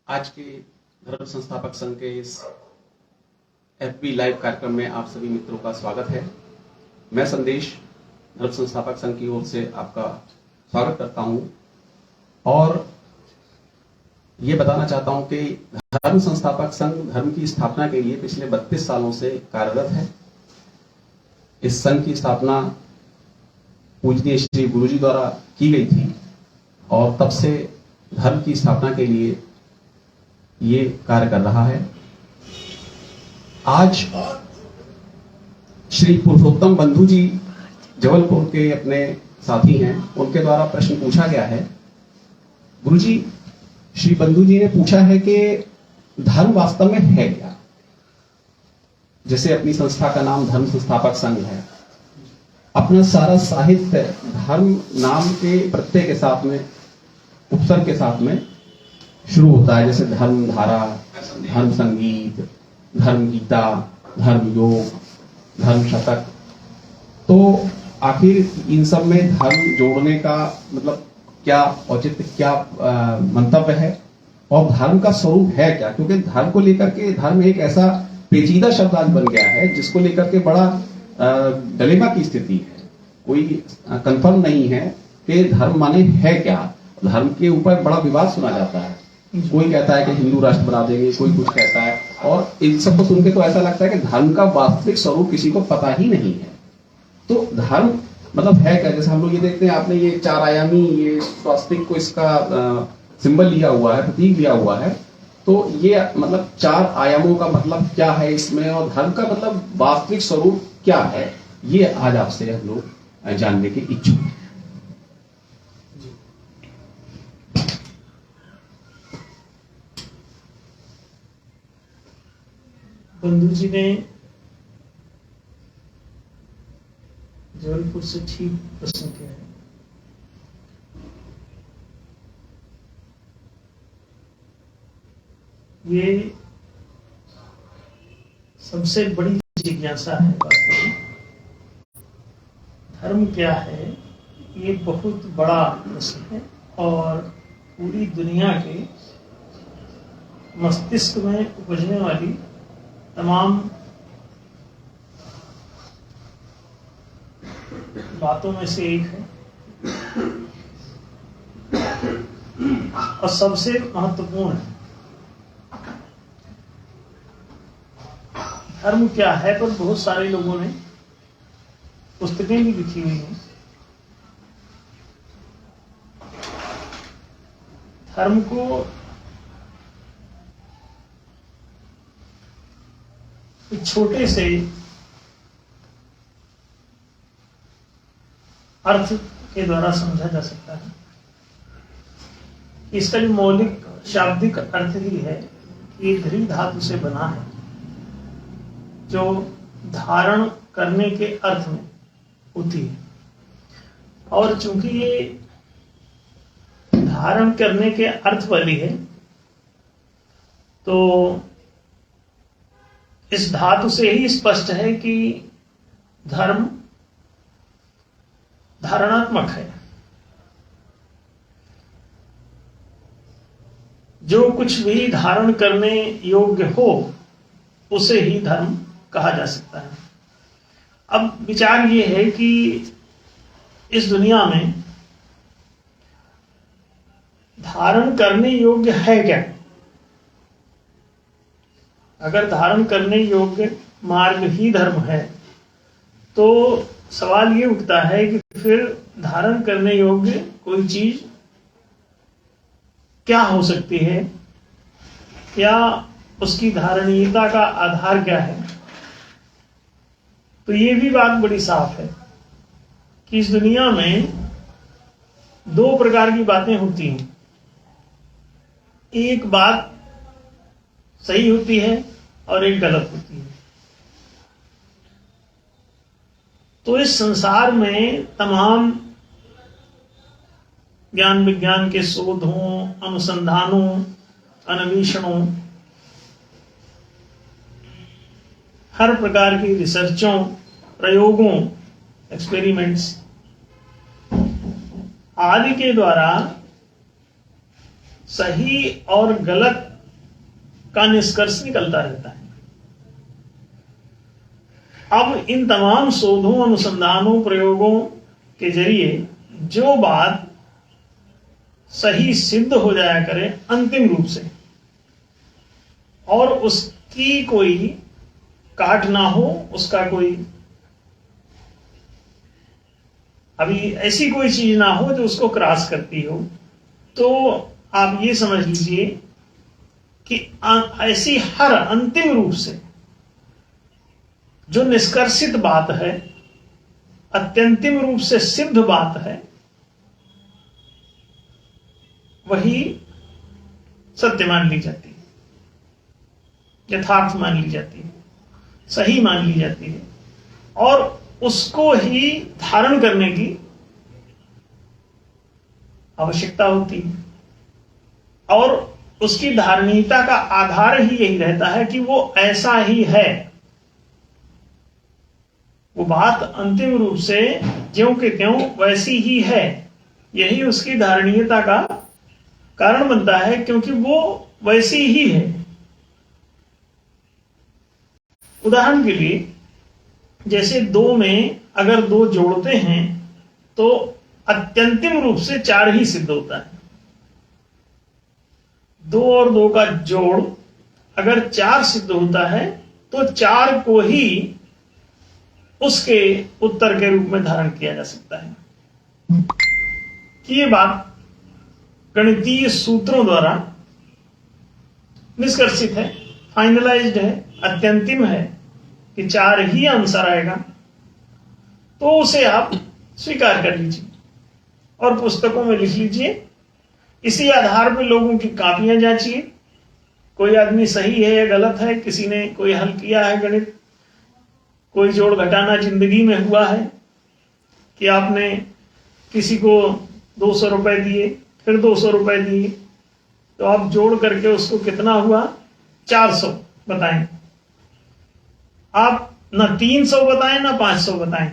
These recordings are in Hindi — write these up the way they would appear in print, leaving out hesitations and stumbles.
आज के धर्म संस्थापक संघ के इस FB लाइव कार्यक्रम में आप सभी मित्रों का स्वागत है। मैं संदेश धर्म संस्थापक संघ की ओर से आपका स्वागत करता हूं और ये बताना चाहता हूं कि धर्म संस्थापक संघ धर्म की स्थापना के लिए पिछले 32 सालों से कार्यरत है। इस संघ की स्थापना पूजनीय श्री गुरुजी द्वारा की गई थी और तब से धर्म की स्थापना के लिए ये कार्य कर रहा है। आज श्री पुरुषोत्तम बंधु जी जबलपुर के अपने साथी हैं, उनके द्वारा प्रश्न पूछा गया है। गुरुजी, श्री बंधु जी ने पूछा है कि धर्म वास्तव में है क्या। जैसे अपनी संस्था का नाम धर्म संस्थापक संघ है, अपना सारा साहित्य धर्म नाम के प्रत्यय के साथ में, उपसर्ग के साथ में शुरू होता है। जैसे धर्म धारा, धर्म संगीत, धर्म गीता, धर्म योग, धर्म शतक। तो आखिर इन सब में धर्म जोड़ने का मतलब क्या औचित्य, क्या मंतव्य है और धर्म का स्वरूप है क्या। क्योंकि धर्म को लेकर के, धर्म एक ऐसा पेचीदा शब्द आज बन गया है जिसको लेकर के बड़ा डिलेमा की स्थिति है। कोई कंफर्म नहीं है कि धर्म माने है क्या। धर्म के ऊपर बड़ा विवाद सुना जाता है। कोई कहता है कि हिंदू राष्ट्र बना देंगे, कोई कुछ कहता है, और इन सबको सुन के तो ऐसा लगता है कि धर्म का वास्तविक स्वरूप किसी को पता ही नहीं है। तो धर्म मतलब है क्या। जैसे हम लोग ये देखते हैं, आपने ये 4 आयामी ये स्वास्तिक को इसका सिंबल लिया हुआ है, प्रतीक लिया हुआ है। तो ये मतलब 4 आयामों का मतलब क्या है इसमें, और धर्म का मतलब वास्तविक स्वरूप क्या है, ये आज आपसे हम लोग जानने के इच्छुक हैं। बंधु जी ने जबलपुर से ठीक प्रश्न किया है। ये सबसे बड़ी जिज्ञासा है वास्तव में। धर्म क्या है, ये बहुत बड़ा प्रश्न है और पूरी दुनिया के मस्तिष्क में उपजने वाली तमाम बातों में से एक है और सबसे महत्वपूर्ण है। धर्म क्या है पर बहुत सारे लोगों ने पुस्तकें भी लिखी हुई हैं। धर्म को एक छोटे से अर्थ के द्वारा समझा जा सकता है। इसका जो मौलिक शाब्दिक अर्थ ही है कि ये धरी धातु से बना है, जो धारण करने के अर्थ में होती है। और चूंकि ये धारण करने के अर्थ वाली है, तो इस धातु से ही स्पष्ट है कि धर्म धारणात्मक है। जो कुछ भी धारण करने योग्य हो उसे ही धर्म कहा जा सकता है। अब विचार ये है कि इस दुनिया में धारण करने योग्य है क्या। अगर धारण करने योग्य मार्ग ही धर्म है तो सवाल ये उठता है कि फिर धारण करने योग्य कोई चीज क्या हो सकती है, क्या उसकी धारणीयता का आधार क्या है। तो ये भी बात बड़ी साफ है कि इस दुनिया में 2 प्रकार की बातें होती हैं। एक बात सही होती है और एक गलत होती है। तो इस संसार में तमाम ज्ञान विज्ञान के शोधों, अनुसंधानों, अन्वेषणों, हर प्रकार की रिसर्चों, प्रयोगों, एक्सपेरिमेंट्स आदि के द्वारा सही और गलत का निष्कर्ष निकलता रहता है। अब इन तमाम शोधों, अनुसंधानों, प्रयोगों के जरिए जो बात सही सिद्ध हो जाया करे अंतिम रूप से, और उसकी कोई काट ना हो, उसका कोई अभी ऐसी कोई चीज ना हो जो उसको क्रॉस करती हो, तो आप ये समझ लीजिए कि ऐसी हर अंतिम रूप से जो निष्कर्षित बात है, अत्यंतिम रूप से सिद्ध बात है, वही सत्य मान ली जाती है, यथार्थ मान ली जाती है, सही मान ली जाती है, और उसको ही धारण करने की आवश्यकता होती है। और उसकी धारणीयता का आधार ही यही रहता है कि वो ऐसा ही है, वो बात अंतिम रूप से ज्यों के त्यों वैसी ही है। यही उसकी धारणीयता का कारण बनता है, क्योंकि वो वैसी ही है। उदाहरण के लिए, जैसे दो में अगर दो जोड़ते हैं तो अत्यंतिम रूप से 4 ही सिद्ध होता है। 2 और 2 का जोड़ अगर 4 सिद्ध होता है तो 4 को ही उसके उत्तर के रूप में धारण किया जा सकता है। कि ये बात गणितीय सूत्रों द्वारा निष्कर्षित है, फाइनलाइज्ड है, अत्यंतिम है कि 4 ही आंसर आएगा, तो उसे आप स्वीकार कर लीजिए और पुस्तकों में लिख लीजिए। इसी आधार पर लोगों की कापियां जांचिए, कोई आदमी सही है या गलत है, किसी ने कोई हल किया है गणित, कोई जोड़ घटाना जिंदगी में हुआ है कि आपने किसी को 200 रुपए दिए, फिर 200 रुपए दिए, तो आप जोड़ करके उसको कितना हुआ, 400 बताएं। आप ना 300 बताएं ना 500 बताएं।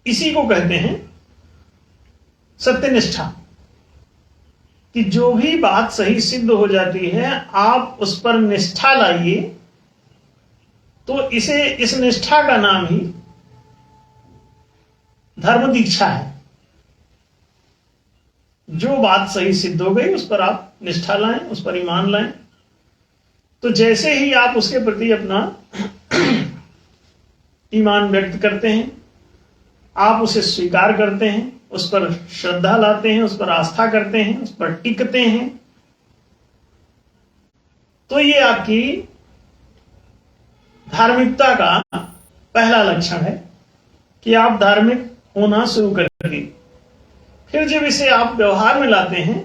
इसी को कहते हैं सत्यनिष्ठा, कि जो भी बात सही सिद्ध हो जाती है आप उस पर निष्ठा लाइए, तो इस निष्ठा का नाम ही धर्म दीक्षा है। जो बात सही सिद्ध हो गई उस पर आप निष्ठा लाएं, उस पर ईमान लाएं, तो जैसे ही आप उसके प्रति अपना ईमान व्यक्त करते हैं, आप उसे स्वीकार करते हैं, उस पर श्रद्धा लाते हैं, उस पर आस्था करते हैं, उस पर टिकते हैं, तो ये आपकी धार्मिकता का पहला लक्षण है कि आप धार्मिक होना शुरू करेंगे। फिर जब इसे आप व्यवहार में लाते हैं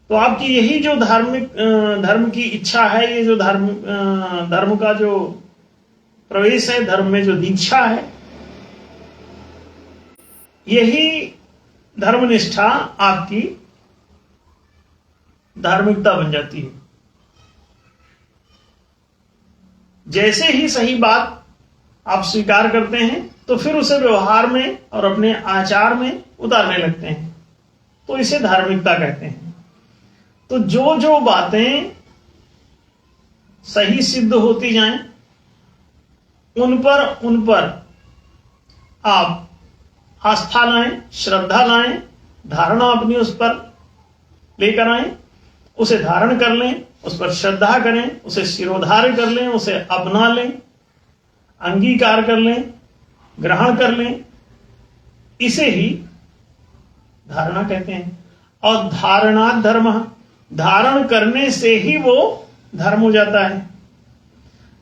तो आपकी यही जो धर्म की इच्छा है, ये जो धर्म का जो प्रवेश है, धर्म में जो दीक्षा है, यही धर्मनिष्ठा आपकी धार्मिकता बन जाती है। जैसे ही सही बात आप स्वीकार करते हैं तो फिर उसे व्यवहार में और अपने आचार में उतारने लगते हैं, तो इसे धार्मिकता कहते हैं। तो जो जो बातें सही सिद्ध होती जाएं, उन पर आप आस्था लाएं, श्रद्धा लाएं, धारणा अपनी उस पर लेकर आएं, उसे धारण कर लें, उस पर श्रद्धा करें, उसे शिरोधार्य कर लें, उसे अपना लें, अंगीकार कर लें, ग्रहण कर लें, इसे ही धारणा कहते हैं। और धारणा धर्म, धारण करने से ही वो धर्म हो जाता है।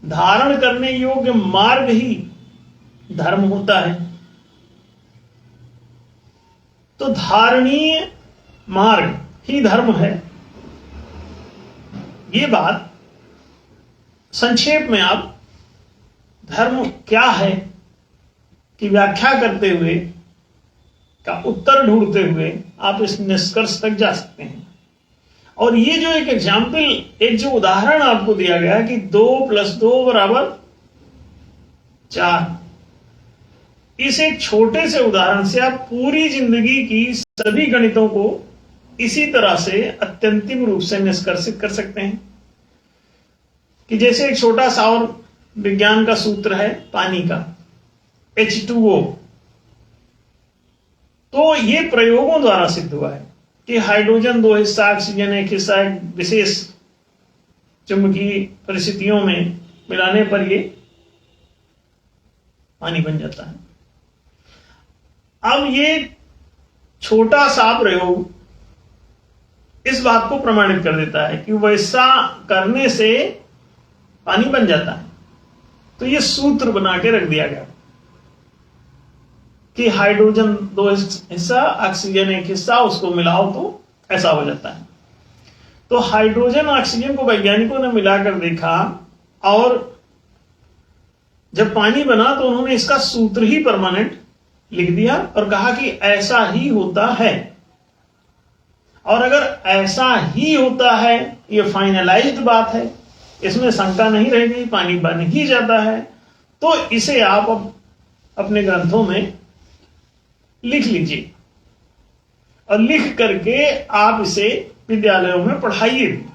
धारण करने योग्य मार्ग ही धर्म होता है। तो धारणीय मार्ग ही धर्म है। ये बात संक्षेप में आप धर्म क्या है की व्याख्या करते हुए, का उत्तर ढूंढते हुए आप इस निष्कर्ष तक जा सकते हैं। और ये जो एक एग्जाम्पल, एक जो उदाहरण आपको दिया गया कि 2 + 2 = 4, इस एक छोटे से उदाहरण से आप पूरी जिंदगी की सभी गणितों को इसी तरह से अत्यंतिम रूप से निष्कर्षित कर सकते हैं कि जैसे एक छोटा सा और विज्ञान का सूत्र है पानी का, H2O, तो ये प्रयोगों द्वारा सिद्ध हुआ है कि हाइड्रोजन 2 हिस्सा, ऑक्सीजन 1 हिस्सा, एक विशेष चुंबकीय परिस्थितियों में मिलाने पर ये पानी बन जाता है। अब ये छोटा सा प्रयोग इस बात को प्रमाणित कर देता है कि वैसा करने से पानी बन जाता है। तो ये सूत्र बना के रख दिया गया कि हाइड्रोजन 2 हिस्सा, ऑक्सीजन 1 हिस्सा, उसको मिलाओ तो ऐसा हो जाता है। तो हाइड्रोजन ऑक्सीजन को वैज्ञानिकों ने मिलाकर देखा और जब पानी बना तो उन्होंने इसका सूत्र ही परमानेंट लिख दिया और कहा कि ऐसा ही होता है। और अगर ऐसा ही होता है, ये फाइनलाइज्ड बात है, इसमें शंका नहीं रहेगी, पानी बन ही जाता है, तो इसे आप अपने ग्रंथों में लिख लीजिए और लिख करके आप इसे विद्यालयों में पढ़ाइए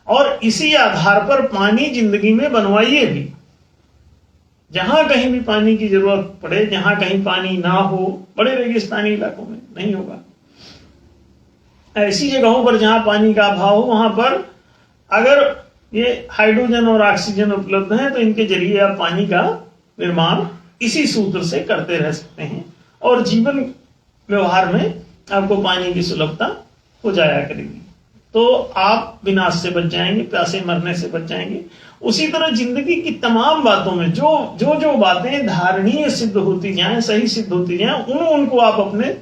और इसी आधार पर पानी जिंदगी में बनवाइए भी। जहां कहीं भी पानी की जरूरत पड़े, जहां कहीं पानी ना हो, बड़े रेगिस्तानी इलाकों में नहीं होगा, ऐसी जगहों पर जहां पानी का अभाव हो, वहां पर अगर ये हाइड्रोजन और ऑक्सीजन उपलब्ध हैं तो इनके जरिए आप पानी का निर्माण इसी सूत्र से करते रह सकते हैं और जीवन व्यवहार में आपको पानी की सुलभता हो जाया करेगी। तो आप विनाश से बच जाएंगे, प्यासे मरने से बच जाएंगे। उसी तरह जिंदगी की तमाम बातों में जो बातें धारणीय सिद्ध होती जाएं, सही सिद्ध होती जाएं, उनको आप अपने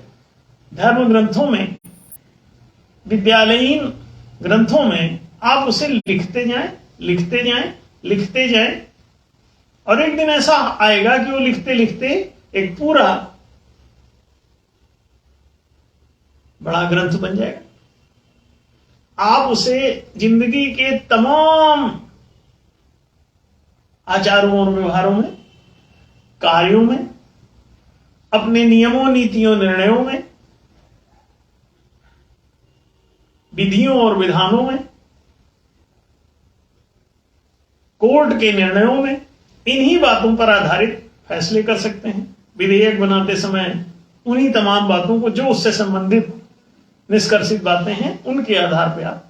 धर्म ग्रंथों में, विद्यालयीन ग्रंथों में आप उसे लिखते जाएं, लिखते जाएं, लिखते जाएं और एक दिन ऐसा आएगा कि वो लिखते लिखते एक पूरा बड़ा ग्रंथ बन जाएगा। आप उसे जिंदगी के तमाम आचारों और व्यवहारों में, कार्यों में, अपने नियमों, नीतियों, निर्णयों में, विधियों और विधानों में, कोर्ट के निर्णयों में, इन्हीं बातों पर आधारित फैसले कर सकते हैं। विधेयक बनाते समय उन्हीं तमाम बातों को, जो उससे संबंधित निष्कर्षित बातें हैं, उनके आधार पर आप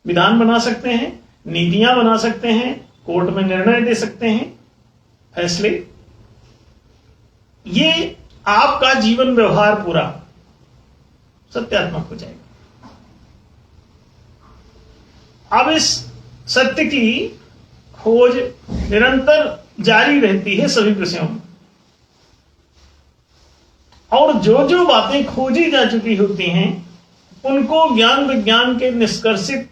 विधान बना सकते हैं, नीतियां बना सकते हैं, कोर्ट में निर्णय दे सकते हैं, फैसले। ये आपका जीवन व्यवहार पूरा सत्यात्मक हो जाएगा। अब इस सत्य की खोज निरंतर जारी रहती है सभी विषयों में और जो बातें खोजी जा चुकी होती हैं उनको ज्ञान विज्ञान के निष्कर्षित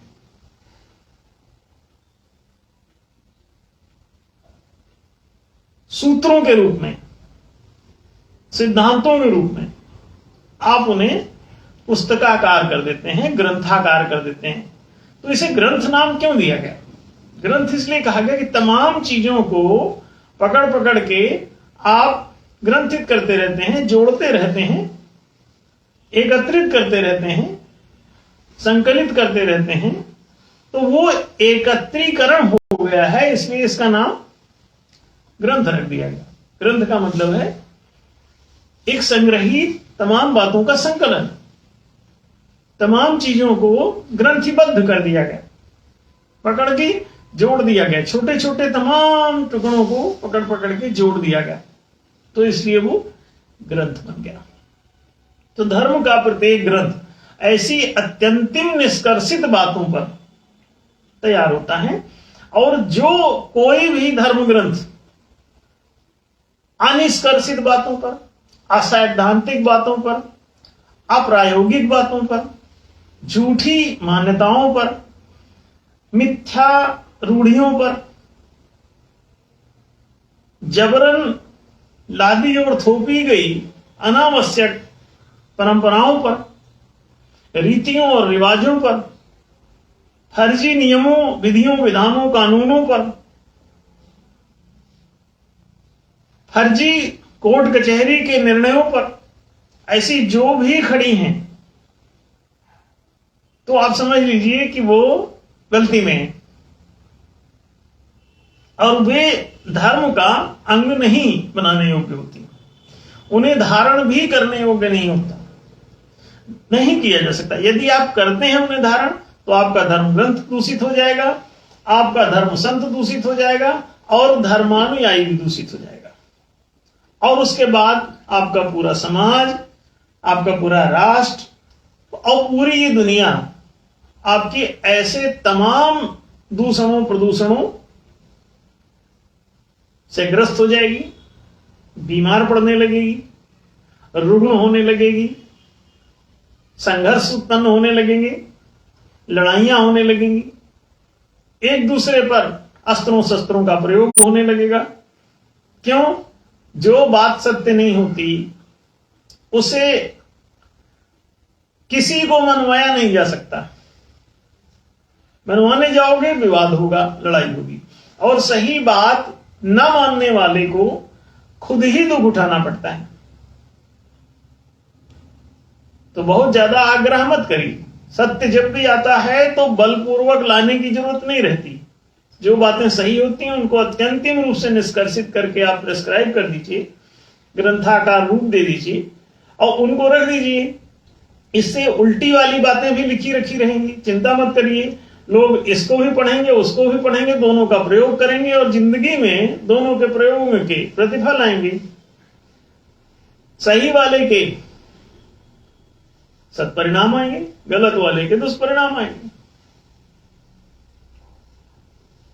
सूत्रों के रूप में, सिद्धांतों के रूप में आप उन्हें पुस्तकाकार कर देते हैं, ग्रंथाकार कर देते हैं। तो इसे ग्रंथ नाम क्यों दिया गया? ग्रंथ इसलिए कहा गया कि तमाम चीजों को पकड़ पकड़ के आप ग्रंथित करते रहते हैं, जोड़ते रहते हैं, एकत्रित करते रहते हैं, संकलित करते रहते हैं। तो वो एकत्रीकरण हो गया है, इसलिए इसका नाम ग्रंथ रख दिया गया। ग्रंथ का मतलब है एक संग्रहित तमाम बातों का संकलन, तमाम चीजों को ग्रंथिबद्ध कर दिया गया, पकड़ के जोड़ दिया गया, छोटे छोटे तमाम टुकड़ों को पकड़ पकड़ के जोड़ दिया गया, तो इसलिए वो ग्रंथ बन गया। तो धर्म का प्रत्येक ग्रंथ ऐसी अत्यंतिम निष्कर्षित बातों पर तैयार होता है और जो कोई भी धर्म ग्रंथ अनिष्कर्षित बातों पर, असैद्धांतिक बातों पर, अप्रायोगिक बातों पर, झूठी मान्यताओं पर, मिथ्या रूढ़ियों पर, जबरन लादी और थोपी गई अनावश्यक परंपराओं पर, रीतियों और रिवाजों पर, फर्जी नियमों, विधियों, विधानों, कानूनों पर, फर्जी कोर्ट कचहरी के निर्णयों पर, ऐसी जो भी खड़ी हैं तो आप समझ लीजिए कि वो गलती में है और वे धर्म का अंग नहीं बनाने योग्य होती, उन्हें धारण भी करने योग्य नहीं होता, नहीं किया जा सकता। यदि आप करते हैं उन्हें धारण तो आपका धर्म ग्रंथ दूषित हो जाएगा, आपका धर्म संत दूषित हो जाएगा और धर्मानुयायी भी दूषित हो जाएगा, और उसके बाद आपका पूरा समाज, आपका पूरा राष्ट्र और पूरी ये दुनिया आपकी ऐसे तमाम दूषणों प्रदूषणों से ग्रस्त हो जाएगी, बीमार पड़ने लगेगी, रुग्ण होने लगेगी, संघर्ष उत्पन्न होने लगेंगे, लड़ाइयां होने लगेंगी, एक दूसरे पर अस्त्रों शस्त्रों का प्रयोग होने लगेगा। क्यों? जो बात सत्य नहीं होती उसे किसी को मनवाया नहीं जा सकता, मनवाने जाओगे विवाद होगा, लड़ाई होगी, और सही बात न मानने वाले को खुद ही दुख उठाना पड़ता है। तो बहुत ज्यादा आग्रह मत करिए, सत्य जब भी आता है तो बलपूर्वक लाने की जरूरत नहीं रहती। जो बातें सही होती हैं उनको अत्यंतिम रूप से निष्कर्षित करके आप प्रेस्क्राइब कर दीजिए, ग्रंथाकार रूप दे दीजिए और उनको रख दीजिए। इससे उल्टी वाली बातें भी लिखी रखी रहेंगी, चिंता मत करिए। लोग इसको भी पढ़ेंगे, उसको भी पढ़ेंगे, दोनों का प्रयोग करेंगे और जिंदगी में दोनों के प्रयोगों के प्रतिफल आएंगे। सही वाले के सत्परिणाम आएंगे, गलत वाले के दुष्परिणाम आएंगे।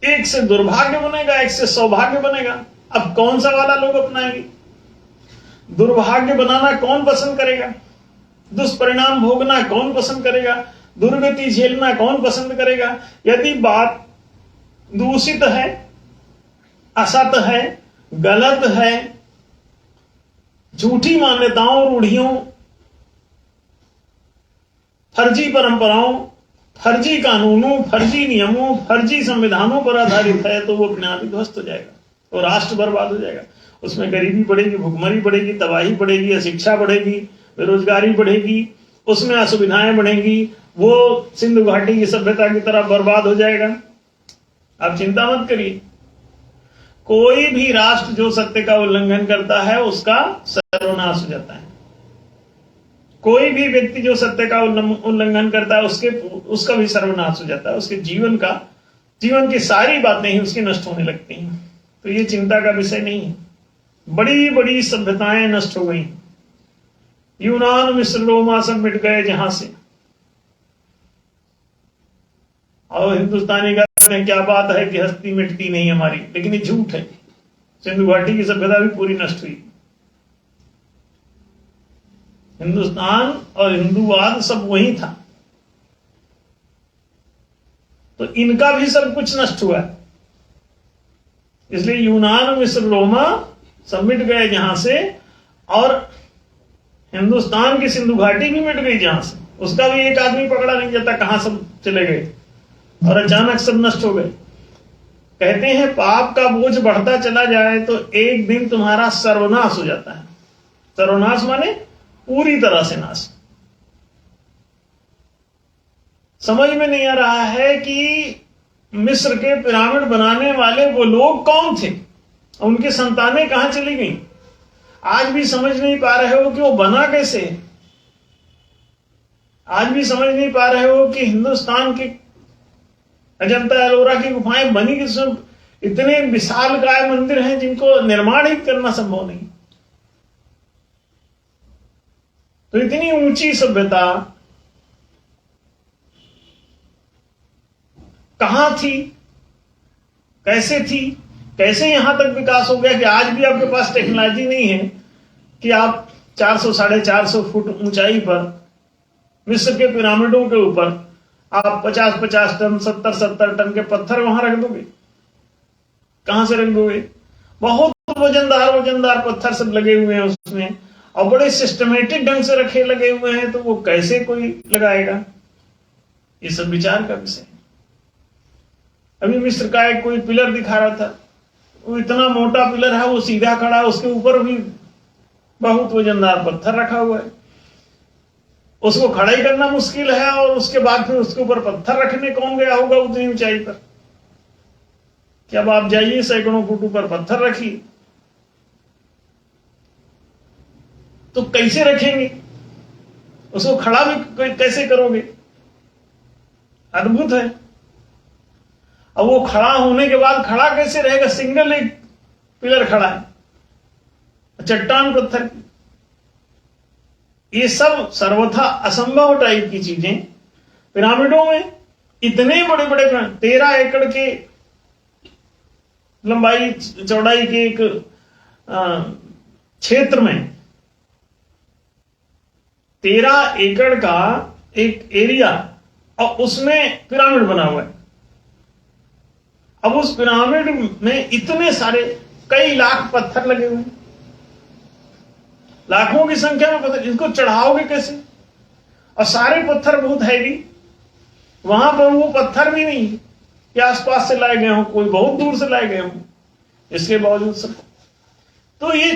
एक से दुर्भाग्य बनेगा, एक से सौभाग्य बनेगा। अब कौन सा वाला लोग अपनाएंगे? दुर्भाग्य बनाना कौन पसंद करेगा? दुष्परिणाम भोगना कौन पसंद करेगा? दुर्गति झेलना कौन पसंद करेगा? यदि बात दूषित है, असत है, गलत है, झूठी मान्यताओं, रूढ़ियों, फर्जी परंपराओं, फर्जी कानूनों, फर्जी नियमों, फर्जी संविधानों पर आधारित है तो वो अपने आप ही ध्वस्त हो जाएगा और राष्ट्र बर्बाद हो जाएगा। उसमें गरीबी बढ़ेगी, भुखमरी बढ़ेगी, तबाही बढ़ेगी, अशिक्षा बढ़ेगी, बेरोजगारी बढ़ेगी, उसमें असुविधाएं बढ़ेंगी, वो सिंधु घाटी की सभ्यता की तरह बर्बाद हो जाएगा। आप चिंता मत करिए, कोई भी राष्ट्र जो सत्य का उल्लंघन करता है उसका सर्वनाश हो जाता है। कोई भी व्यक्ति जो सत्य का उल्लंघन करता है उसका भी सर्वनाश हो जाता है। उसके जीवन की सारी बातें ही उसकी नष्ट होने लगती हैं। तो ये चिंता का विषय नहीं है। बड़ी बड़ी सभ्यताएं नष्ट हो गई, यूनान, मिस्र, रोमा सब मिट गए जहां से। और हिंदुस्तानी कहते हैं क्या बात है कि हस्ती मिटती नहीं हमारी, लेकिन ये झूठ है। सिंधु घाटी की सभ्यता भी पूरी नष्ट हुई। हिंदुस्तान और हिंदूवाद सब वही था, तो इनका भी सब कुछ नष्ट हुआ है। इसलिए यूनान, मिस्र, रोमा सब मिट गए जहां से, और हिंदुस्तान की सिंधु घाटी भी मिट गई जहां से। उसका भी एक आदमी पकड़ा नहीं जाता कहां सब चले गए और अचानक सब नष्ट हो गए। कहते हैं पाप का बोझ बढ़ता चला जाए तो एक दिन तुम्हारा सर्वनाश हो जाता है। सर्वनाश माने पूरी तरह से नाश। समझ में नहीं आ रहा है कि मिस्र के पिरामिड बनाने वाले वो लोग कौन थे, उनकी संतानें कहां चली गई। आज भी समझ नहीं पा रहे हो कि वो बना कैसे। आज भी समझ नहीं पा रहे हो कि हिंदुस्तान के अजंता एलोरा की गुफाएं बनी किस। इतने विशालकाय मंदिर हैं जिनको निर्माण ही करना संभव नहीं। तो इतनी ऊंची सभ्यता कहां थी, कैसे थी, कैसे यहां तक विकास हो गया कि आज भी आपके पास टेक्नोलॉजी नहीं है कि आप 400 450 फुट ऊंचाई पर मिस्र के पिरामिडों के ऊपर आप 50-50 टन 70-70 टन के पत्थर वहां रख दोगे। कहां से रख दोगे? बहुत वजनदार पत्थर सब लगे हुए हैं उसमें और बड़े सिस्टमेटिक ढंग से रखे लगे हुए हैं, तो वो कैसे कोई लगाएगा? ये सब विचार का विषय। अभी मिस्र का एक कोई पिलर दिखा रहा था, वो इतना मोटा पिलर है, वो सीधा खड़ा है, उसके ऊपर भी बहुत वजनदार पत्थर रखा हुआ है। उसको खड़ा ही करना मुश्किल है, और उसके बाद फिर उसके ऊपर पत्थर रखने कौन गया होगा उतनी ऊंचाई पर? कि अब आप जाइए सैकड़ों फुट ऊपर पत्थर रखिए, तो कैसे रखेंगे उसको? खड़ा भी कैसे करोगे? अद्भुत है। अब वो खड़ा होने के बाद खड़ा कैसे रहेगा? सिंगल एक पिलर खड़ा है, चट्टान पत्थर की। ये सब सर्वथा असंभव टाइप की चीजें पिरामिडों में, इतने बड़े बड़े 13 एकड़ के लंबाई चौड़ाई के एक क्षेत्र में 13 एकड़ का एक एरिया, और उसमें पिरामिड बना हुआ है। अब उस पिरामिड में इतने सारे कई लाख पत्थर लगे हुए हैं, लाखों की संख्या में पत्थर, इनको चढ़ाओगे कैसे? और सारे पत्थर बहुत हैवी। वहां पर वो पत्थर भी नहीं कि आसपास से लाए गए हों, कोई बहुत दूर से लाए गए हों। इसके बावजूद सब, तो ये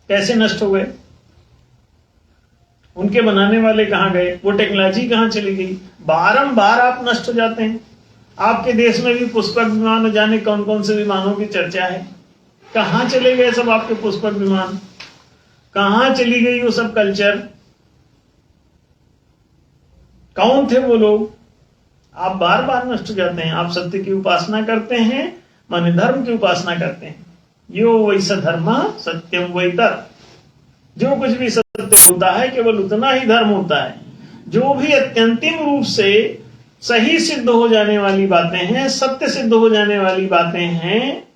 कैसे नष्ट हो गए? उनके बनाने वाले कहां गए? वो टेक्नोलॉजी कहां चली गई? बारंबार आप नष्ट हो जाते हैं। आपके देश में भी पुष्पक विमान, जाने कौन कौन से विमानों की चर्चा है, कहां चले गए सब आपके पुष्पक विमान? कहां चली गई वो सब कल्चर? कौन थे वो लोग? आप बार बार नष्ट हो जाते हैं। आप सत्य की उपासना करते हैं, माने धर्म की उपासना करते हैं। यो वैसा धर्म सत्यम वैतर, जो कुछ भी सत्य होता है केवल उतना ही धर्म होता है। जो भी अत्यंतिम रूप से सही सिद्ध हो जाने वाली बातें हैं, सत्य सिद्ध हो जाने वाली बातें हैं,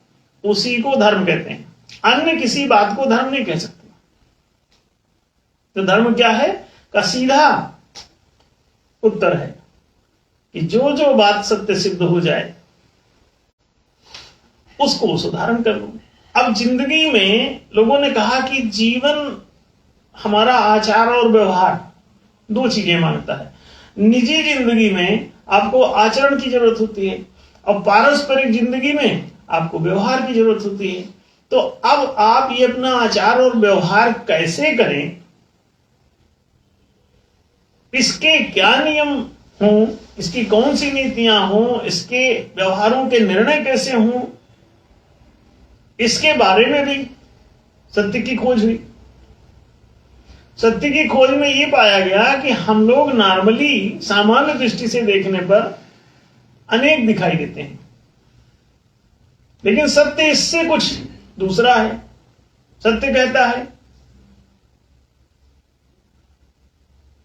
उसी को धर्म कहते हैं। अन्य किसी बात को धर्म नहीं कह सकते। तो धर्म क्या है का सीधा उत्तर है कि जो जो बात सत्य सिद्ध हो जाए उसको सुधारण कर लो। अब जिंदगी में लोगों ने कहा कि जीवन हमारा आचार और व्यवहार दो चीजें मांगता है। निजी जिंदगी में आपको आचरण की जरूरत होती है, और पारस्परिक जिंदगी में आपको व्यवहार की जरूरत होती है। तो अब आप ये अपना आचार और व्यवहार कैसे करें, इसके क्या नियम हों, इसकी कौन सी नीतियां हों, इसके व्यवहारों के निर्णय कैसे हों, इसके बारे में भी सत्य की खोज हुई। सत्य की खोज में यह पाया गया कि हम लोग नॉर्मली सामान्य दृष्टि से देखने पर अनेक दिखाई देते हैं, लेकिन सत्य इससे कुछ दूसरा है। सत्य कहता है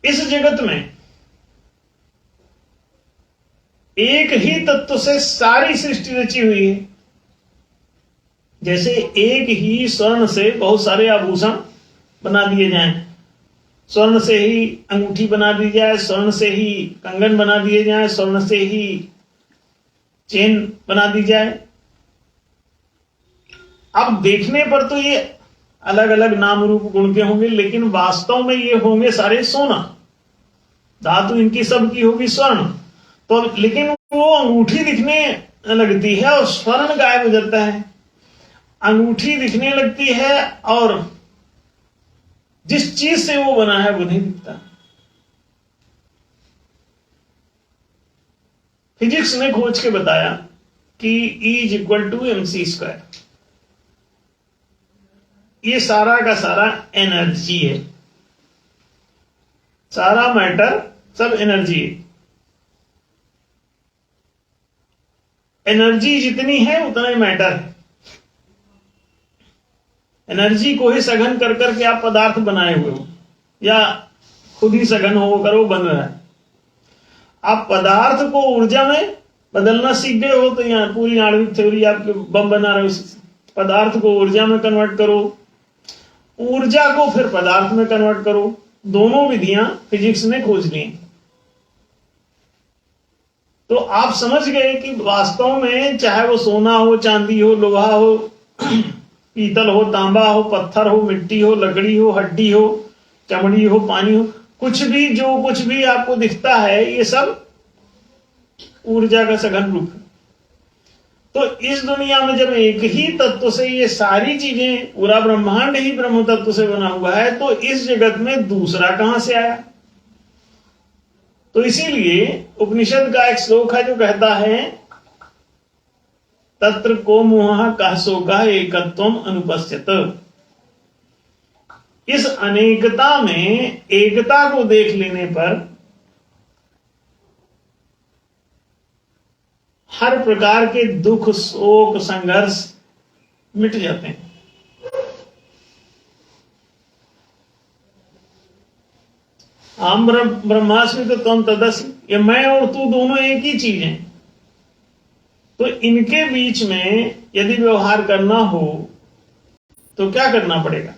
इस जगत में एक ही तत्व से सारी सृष्टि रची हुई है। जैसे एक ही स्वर्ण से बहुत सारे आभूषण बना दिए जाएं, स्वर्ण से ही अंगूठी बना दी जाए, स्वर्ण से ही कंगन बना दिए जाए, स्वर्ण से ही चेन बना दी जाए। अब देखने पर तो ये अलग अलग नाम रूप गुण के होंगे, लेकिन वास्तव में ये होंगे सारे सोना। धातु इनकी सबकी होगी स्वर्ण, तो लेकिन वो अंगूठी दिखने लगती है और स्वर्ण गायब हो जाता है। अंगूठी दिखने लगती है और जिस चीज से वो बना है वो नहीं दिखता। फिजिक्स ने खोज के बताया कि E=mc²। ये सारा का सारा एनर्जी है, सारा मैटर सब एनर्जी है। एनर्जी जितनी है उतना ही मैटर है। एनर्जी को ही सघन कर करके आप पदार्थ बनाए हुए हो, या खुद ही सघन हो कर वो बन रहा है। आप पदार्थ को ऊर्जा में बदलना सीख गए हो, तो यहाँ पूरी आणविक थ्योरी आपके बम बना रहे हो। पदार्थ को ऊर्जा में कन्वर्ट करो, ऊर्जा को फिर पदार्थ में कन्वर्ट करो। दोनों विधियां फिजिक्स ने खोज ली। तो आप समझ गए कि वास्तव में चाहे वो सोना हो, चांदी हो, लोहा हो, पीतल हो, तांबा हो, पत्थर हो, मिट्टी हो, लकड़ी हो, हड्डी हो, चमड़ी हो, पानी हो, कुछ भी जो कुछ भी आपको दिखता है ये सब ऊर्जा का सघन रूप है। तो इस दुनिया में जब एक ही तत्व से ये सारी चीजें, पूरा ब्रह्मांड ही ब्रह्म तत्व से बना हुआ है, तो इस जगत में दूसरा कहां से आया? तो इसीलिए उपनिषद का एक श्लोक है जो कहता है तत्र को मोह कह सो कह एकत्वम अनुपस्थित। इस अनेकता में एकता को देख लेने पर हर प्रकार के दुख शोक संघर्ष मिट जाते हैं। हम ब्रह्मास्मि तो त्वं तदसि, ये मैं और तू दोनों एक ही चीज हैं। तो इनके बीच में यदि व्यवहार करना हो तो क्या करना पड़ेगा?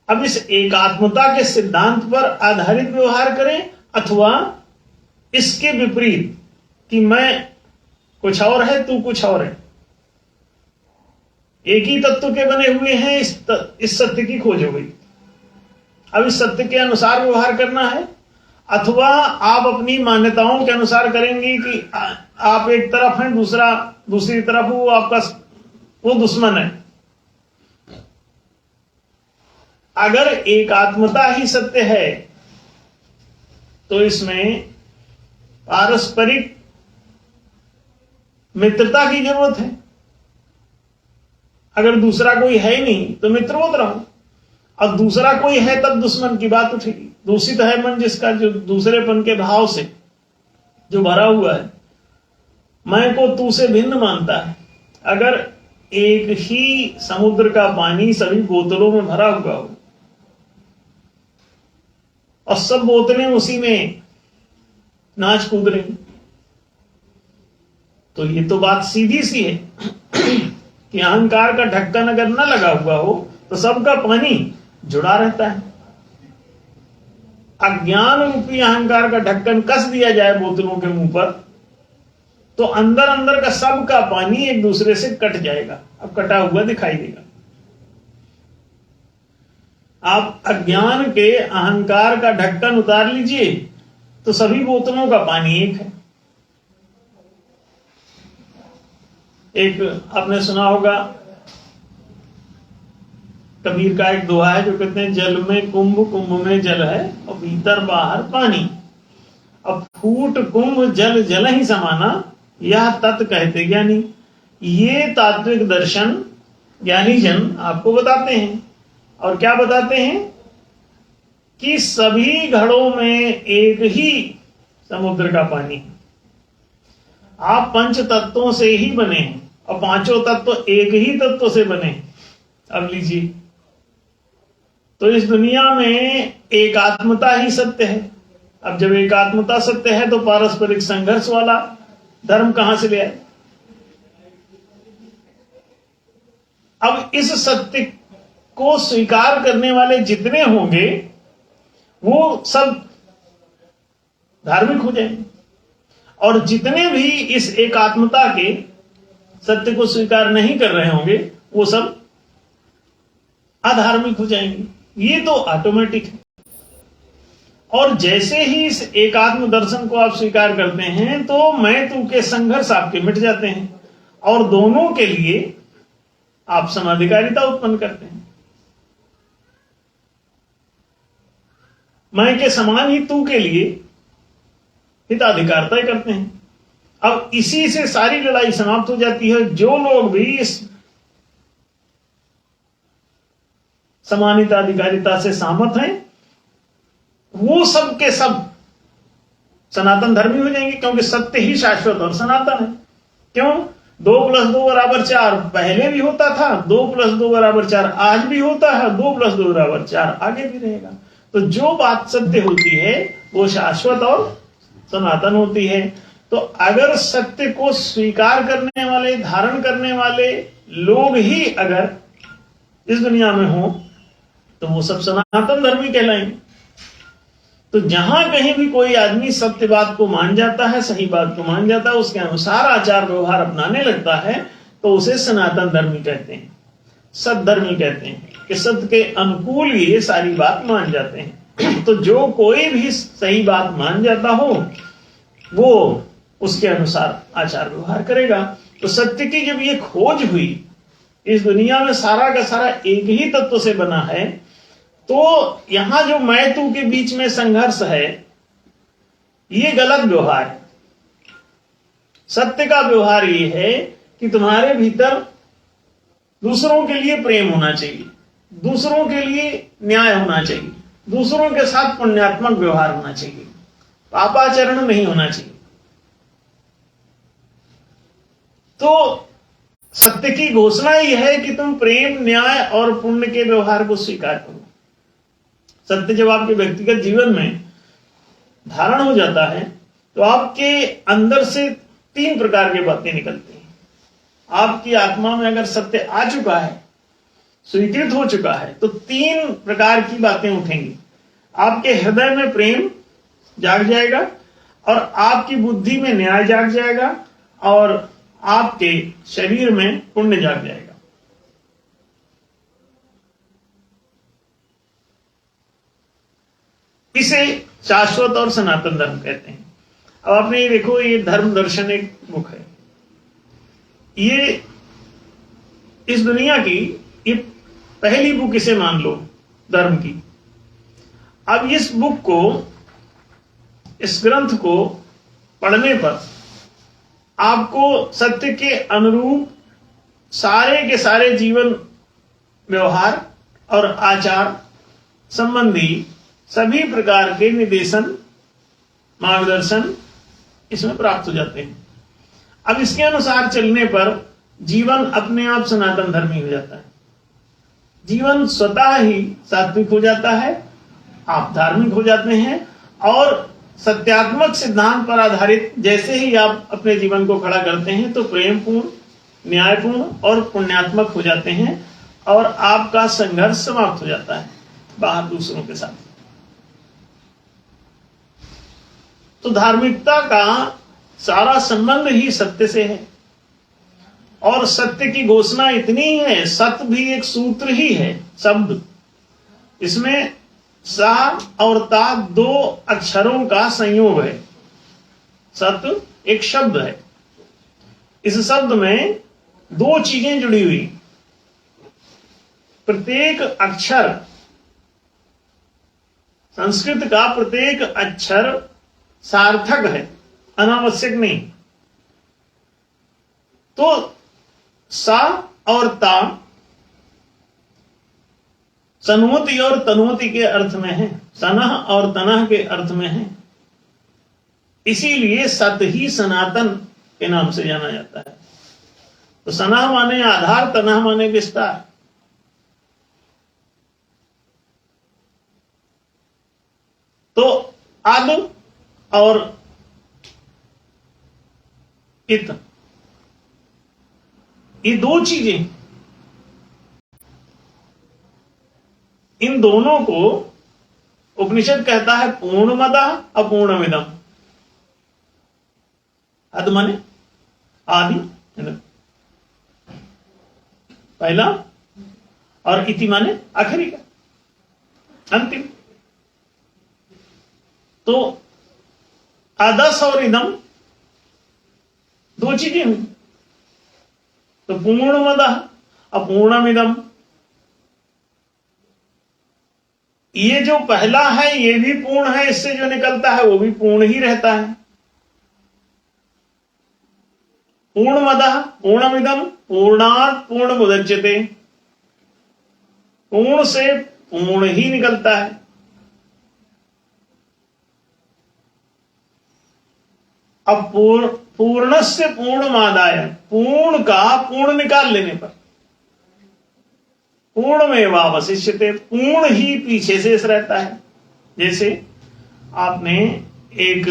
अब इस एकात्मता के सिद्धांत पर आधारित व्यवहार करें अथवा इसके विपरीत कि मैं कुछ और है तू कुछ और है, एक ही तत्व के बने हुए हैं, इस सत्य की खोज हो गई। अब इस सत्य के अनुसार व्यवहार करना है अथवा आप अपनी मान्यताओं के अनुसार करेंगे कि आप एक तरफ हैं दूसरी तरफ वो आपका वो दुश्मन है। अगर एकात्मता ही सत्य है तो इसमें पारस्परिक मित्रता की जरूरत है। अगर दूसरा कोई है ही नहीं तो मित्रवत रहो, अब दूसरा कोई है तब दुश्मन की बात उठेगी। दूषित है मन जिसका, जो दूसरेपन के भाव से जो भरा हुआ है, मैं को तू से भिन्न मानता है। अगर एक ही समुद्र का पानी सभी बोतलों में भरा हुआ हो और सब बोतलें उसी में नाच कूद रही, तो ये तो बात सीधी सी है कि अहंकार का ढक्कन अगर न लगा हुआ हो तो सबका पानी जुड़ा रहता है। अज्ञान रूपी अहंकार का ढक्कन कस दिया जाए बोतलों के मुंह पर तो अंदर अंदर का सबका पानी एक दूसरे से कट जाएगा, अब कटा हुआ दिखाई देगा। आप अज्ञान के अहंकार का ढक्कन उतार लीजिए तो सभी बोतलों का पानी एक है। एक आपने सुना होगा, कबीर का एक दोहा है जो कहते हैं जल में कुंभ कुंभ में जल है और भीतर बाहर पानी, अब फूट कुंभ जल जल ही समाना, यह तत् कहते ज्ञानी। ये तात्विक दर्शन ज्ञानी जन आपको बताते हैं। और क्या बताते हैं? कि सभी घड़ों में एक ही समुद्र का पानी, आप पंच तत्वों से ही बने हैं और पांचों तत्व एक ही तत्व से बने हैं। अब लीजिए, तो इस दुनिया में एकात्मता ही सत्य है। अब जब एकात्मता सत्य है तो पारस्परिक संघर्ष वाला धर्म कहां से ले आए? अब इस सत्य को स्वीकार करने वाले जितने होंगे वो सब धार्मिक हो जाएंगे, और जितने भी इस एकात्मता के सत्य को स्वीकार नहीं कर रहे होंगे वो सब अधार्मिक हो जाएंगे। ये तो ऑटोमेटिक है। और जैसे ही इस एकात्म दर्शन को आप स्वीकार करते हैं तो मैं तू के संघर्ष आपके मिट जाते हैं और दोनों के लिए आप समाधिकारिता उत्पन्न करते हैं। मैं के समान ही तू के लिए हिताधिकारता करते हैं। अब इसी से सारी लड़ाई समाप्त हो जाती है। जो लोग भी इस समानिताधिकारिता से सहमत हैं वो सब के सब सनातन धर्मी हो जाएंगे, क्योंकि सत्य ही शाश्वत और सनातन है। क्यों? 2 + 2 = 4 पहले भी होता था, 2 + 2 = 4 आज भी होता है, 2 + 2 = 4 आगे भी रहेगा। तो जो बात सत्य होती है वो शाश्वत और सनातन होती है। तो अगर सत्य को स्वीकार करने वाले, धारण करने वाले लोग ही अगर इस दुनिया में हो तो वो सब सनातन धर्मी कहलाएंगे। तो जहां कहीं भी कोई आदमी सत्य बात को मान जाता है, सही बात को मान जाता है, उसके अनुसार आचार व्यवहार अपनाने लगता है तो उसे सनातन धर्मी कहते हैं, सद्धर्मी कहते हैं कि सत्य के अनुकूल ये सारी बात मान जाते हैं। तो जो कोई भी सही बात मान जाता हो वो उसके अनुसार आचार व्यवहार करेगा। तो सत्य की जब ये खोज हुई, इस दुनिया में सारा का सारा एक ही तत्व से बना है, तो यहां जो मैं तू के बीच में संघर्ष है ये गलत व्यवहार है। सत्य का व्यवहार ये है कि तुम्हारे भीतर दूसरों के लिए प्रेम होना चाहिए, दूसरों के लिए न्याय होना चाहिए, दूसरों के साथ पुण्यात्मक व्यवहार होना चाहिए, पापाचरण नहीं होना चाहिए। तो सत्य की घोषणा यह है कि तुम प्रेम, न्याय और पुण्य के व्यवहार को स्वीकार करो। सत्य जब आपके व्यक्तिगत जीवन में धारण हो जाता है तो आपके अंदर से 3 प्रकार की बातें निकलती हैं। आपकी आत्मा में अगर सत्य आ चुका है, स्वीकृत हो चुका है, तो 3 प्रकार की बातें उठेंगी। आपके हृदय में प्रेम जाग जाएगा, और आपकी बुद्धि में न्याय जाग जाएगा, और आपके शरीर में पुण्य जाग जाएगा। इसे शाश्वत और सनातन धर्म कहते हैं। अब आपने ये देखो, ये धर्म दर्शन एक बुक है, ये इस दुनिया की ये पहली बुक इसे मान लो धर्म की। अब इस बुक को, इस ग्रंथ को पढ़ने पर आपको सत्य के अनुरूप सारे के सारे जीवन व्यवहार और आचार संबंधी सभी प्रकार के निर्देशन, मार्गदर्शन इसमें प्राप्त हो जाते हैं। अब इसके अनुसार चलने पर जीवन अपने आप सनातन धर्मी हो जाता है, जीवन स्वतः ही सात्विक हो जाता है, आप धार्मिक हो जाते हैं, और सत्यात्मक सिद्धांत पर आधारित जैसे ही आप अपने जीवन को खड़ा करते हैं तो प्रेमपूर्ण, न्यायपूर्ण और पुण्यात्मक हो जाते हैं, और आपका संघर्ष समाप्त हो जाता है बाहर दूसरों के साथ। तो धार्मिकता का सारा संबंध ही सत्य से है, और सत्य की घोषणा इतनी है, सत्य भी एक सूत्र ही है, शब्द। इसमें सा और ता 2 अक्षरों का संयोग है। सत्य एक शब्द है, इस शब्द में 2 चीजें जुड़ी हुई। प्रत्येक अक्षर, संस्कृत का प्रत्येक अक्षर सार्थक है, अनावश्यक नहीं। तो सा और ता सनोति और तनोति के अर्थ में है, सनह और तनह के अर्थ में है। इसीलिए सत्य ही सनातन के नाम से जाना जाता है। तो सनह माने आधार, तनह माने विस्तार। तो आदि और इत, ये 2 चीजें, इन दोनों को उपनिषद कहता है पूर्णमदः अपूर्णमिदम्। अद माने आदि, पहला, और इति माने आखिरी का, अंतिम। तो आदस और इदम 2 चीजें हुई। तो पूर्णमदः अपूर्णमिदम्, ये जो पहला है ये भी पूर्ण है, इससे जो निकलता है वो भी पूर्ण ही रहता है। पूर्णमदः पूर्णमिदम् पूर्णात् पूर्णमुदच्यते, पूर्ण से पूर्ण ही निकलता है। अब पूर्णस्य पूर्णमादाय, पूर्ण का पूर्ण निकाल लेने पर पूर्णमेवावशिष्यते, पूर्ण ही पीछे शेष रहता है। जैसे आपने एक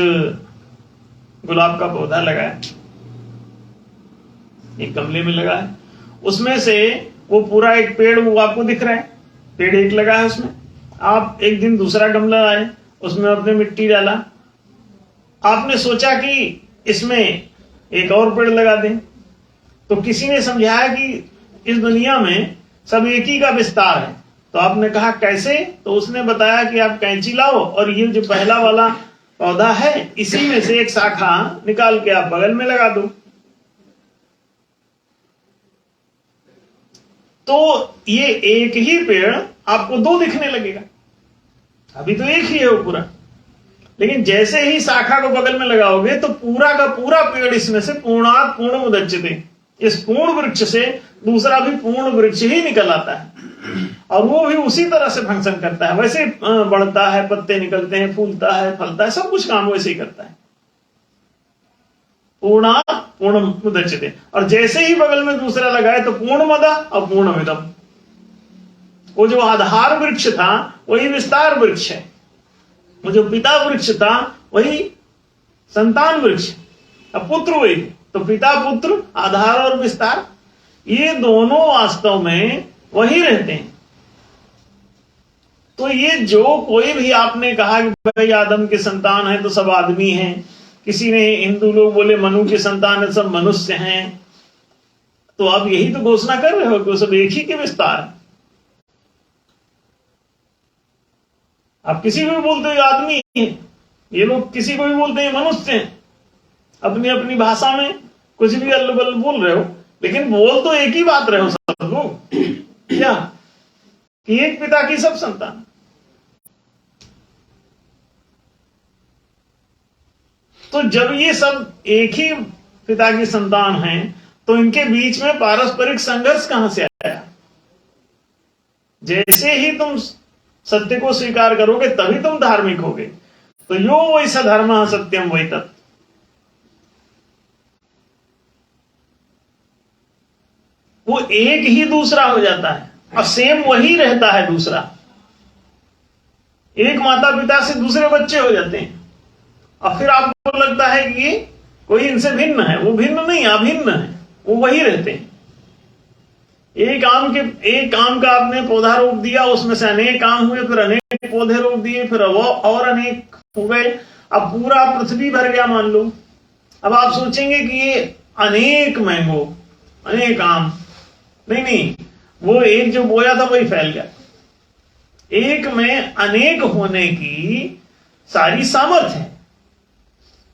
गुलाब का पौधा लगाया, एक गमले में लगा है, उसमें से वो पूरा एक पेड़ वो आपको दिख रहा है, पेड़ एक लगा है उसमें। आप एक दिन दूसरा गमला लाए, उसमें आपने मिट्टी डाला, आपने सोचा कि इसमें एक और पेड़ लगा दें। तो किसी ने समझाया कि इस दुनिया में सब एक ही का विस्तार है। तो आपने कहा कैसे? तो उसने बताया कि आप कैंची लाओ और ये जो पहला वाला पौधा है इसी में से एक शाखा निकाल के आप बगल में लगा दो। तो ये एक ही पेड़ आपको 2 दिखने लगेगा। अभी तो एक ही है वो पूरा, लेकिन जैसे ही शाखा को बगल में लगाओगे तो पूरा का पूरा पेड़ इसमें से पूर्णात पूर्ण मुदच्यते, इस पूर्ण वृक्ष से दूसरा भी पूर्ण वृक्ष ही निकल आता है और वो भी उसी तरह से फंक्शन करता है, वैसे बढ़ता है, पत्ते निकलते हैं, फूलता है, फलता है, सब कुछ काम वैसे ही करता है। पूर्णात पूर्ण मुदच्यते, और जैसे ही बगल में दूसरा लगाए तो पूर्णमद और पूर्णमिदम्। वो जो आधार वृक्ष था वही विस्तार वृक्ष है, वो जो पिता वृक्ष था वही संतान वृक्ष, अब पुत्र वही, तो पिता पुत्र आधार और विस्तार ये दोनों वास्तव में वही रहते हैं। तो ये जो कोई भी आपने कहा कि भाई आदम के संतान है तो सब आदमी हैं, किसी ने हिंदू लोग बोले मनु के संतान है सब मनुष्य हैं, तो आप यही तो घोषणा कर रहे हो कि वो सब एक ही के विस्तार है। आप किसी को भी बोलते हो आदमी है, ये लोग किसी को भी बोलते हैं मनुष्य हैं, अपनी अपनी भाषा में कुछ भी अल्ल बल्ल बोल रहे हो, लेकिन बोल तो एक ही बात रहे हो सब लोग, क्या कि एक पिता की सब संतान। तो जब ये सब एक ही पिता की संतान हैं तो इनके बीच में पारस्परिक संघर्ष कहां से आया? जैसे ही तुम सत्य को स्वीकार करोगे तभी तुम धार्मिक होगे। तो यो वैसा धर्म सत्यम वही तत्, वो एक ही दूसरा हो जाता है और सेम वही रहता है दूसरा। एक माता पिता से दूसरे बच्चे हो जाते हैं और फिर आपको लगता है कि ये कोई इनसे भिन्न है, वो भिन्न नहीं, अभिन्न है, वो वही रहते हैं। एक आम का आपने पौधा रोप दिया, उसमें से अनेक आम हुए, फिर अनेक पौधे रोप दिए, फिर वो और अनेक हो गए, अब पूरा पृथ्वी भर गया मान लो। अब आप सोचेंगे कि ये अनेक मैंगो, अनेक आम, नहीं, वो एक जो बोया था वही फैल गया। एक में अनेक होने की सारी सामर्थ्य है,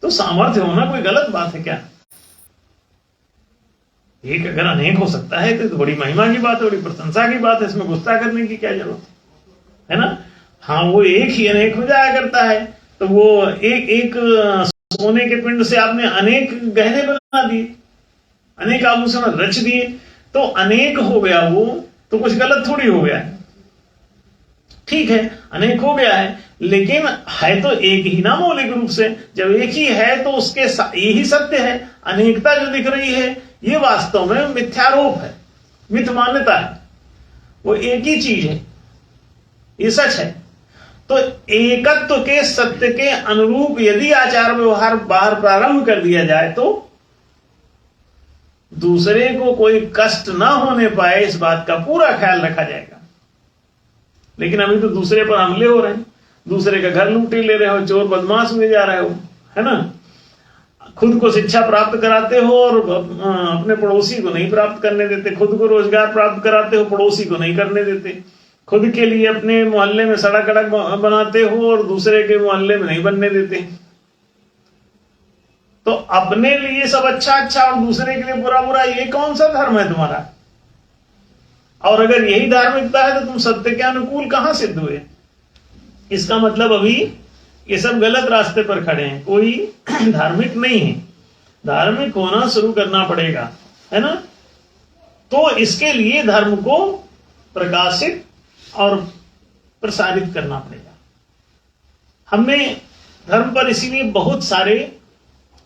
तो सामर्थ्य होना कोई गलत बात है क्या? एक अगर अनेक हो सकता है तो बड़ी महिमा की बात है, बड़ी प्रशंसा की बात है, इसमें गुस्सा करने की क्या जरूरत है ना? हाँ, वो एक ही अनेक हो जाया करता है, तो वो एक सोने के पिंड से आपने अनेक गहने बना दिए, अनेक आभूषण रच दिए, तो अनेक हो गया वो, तो कुछ गलत थोड़ी हो गया है। ठीक है, अनेक हो गया है, लेकिन है तो एक ही ना मौलिक रूप से। जब एक ही है तो उसके यही सत्य है। अनेकता जो दिख रही है ये वास्तव में मिथ्यारोप है, मिथ मान्यता है, वो एक ही चीज है, ये सच है। तो एकत्व के सत्य के अनुरूप यदि आचार व्यवहार बाहर प्रारंभ कर दिया जाए तो दूसरे को कोई कष्ट ना होने पाए इस बात का पूरा ख्याल रखा जाएगा। लेकिन अभी तो दूसरे पर हमले हो रहे हैं, दूसरे का घर लूटे ले रहे हो, चोर बदमाश में जा रहे हो, है ना? खुद को शिक्षा प्राप्त कराते हो और अपने पड़ोसी को नहीं प्राप्त करने देते, खुद को रोजगार प्राप्त कराते हो, पड़ोसी को नहीं करने देते, खुद के लिए अपने मोहल्ले में सड़क अड़क बनाते हो और दूसरे के मोहल्ले में नहीं बनने देते। तो अपने लिए सब अच्छा अच्छा और दूसरे के लिए बुरा बुरा, ये कौन सा धर्म है तुम्हारा? और अगर यही धार्मिकता है तो तुम सत्य के अनुकूल कहां सिद्ध हुए? इसका मतलब अभी ये सब गलत रास्ते पर खड़े हैं, कोई धार्मिक नहीं है। धार्मिक होना शुरू करना पड़ेगा, है ना? तो इसके लिए धर्म को प्रकाशित और प्रसारित करना पड़ेगा। हमने धर्म पर इसीलिए बहुत सारे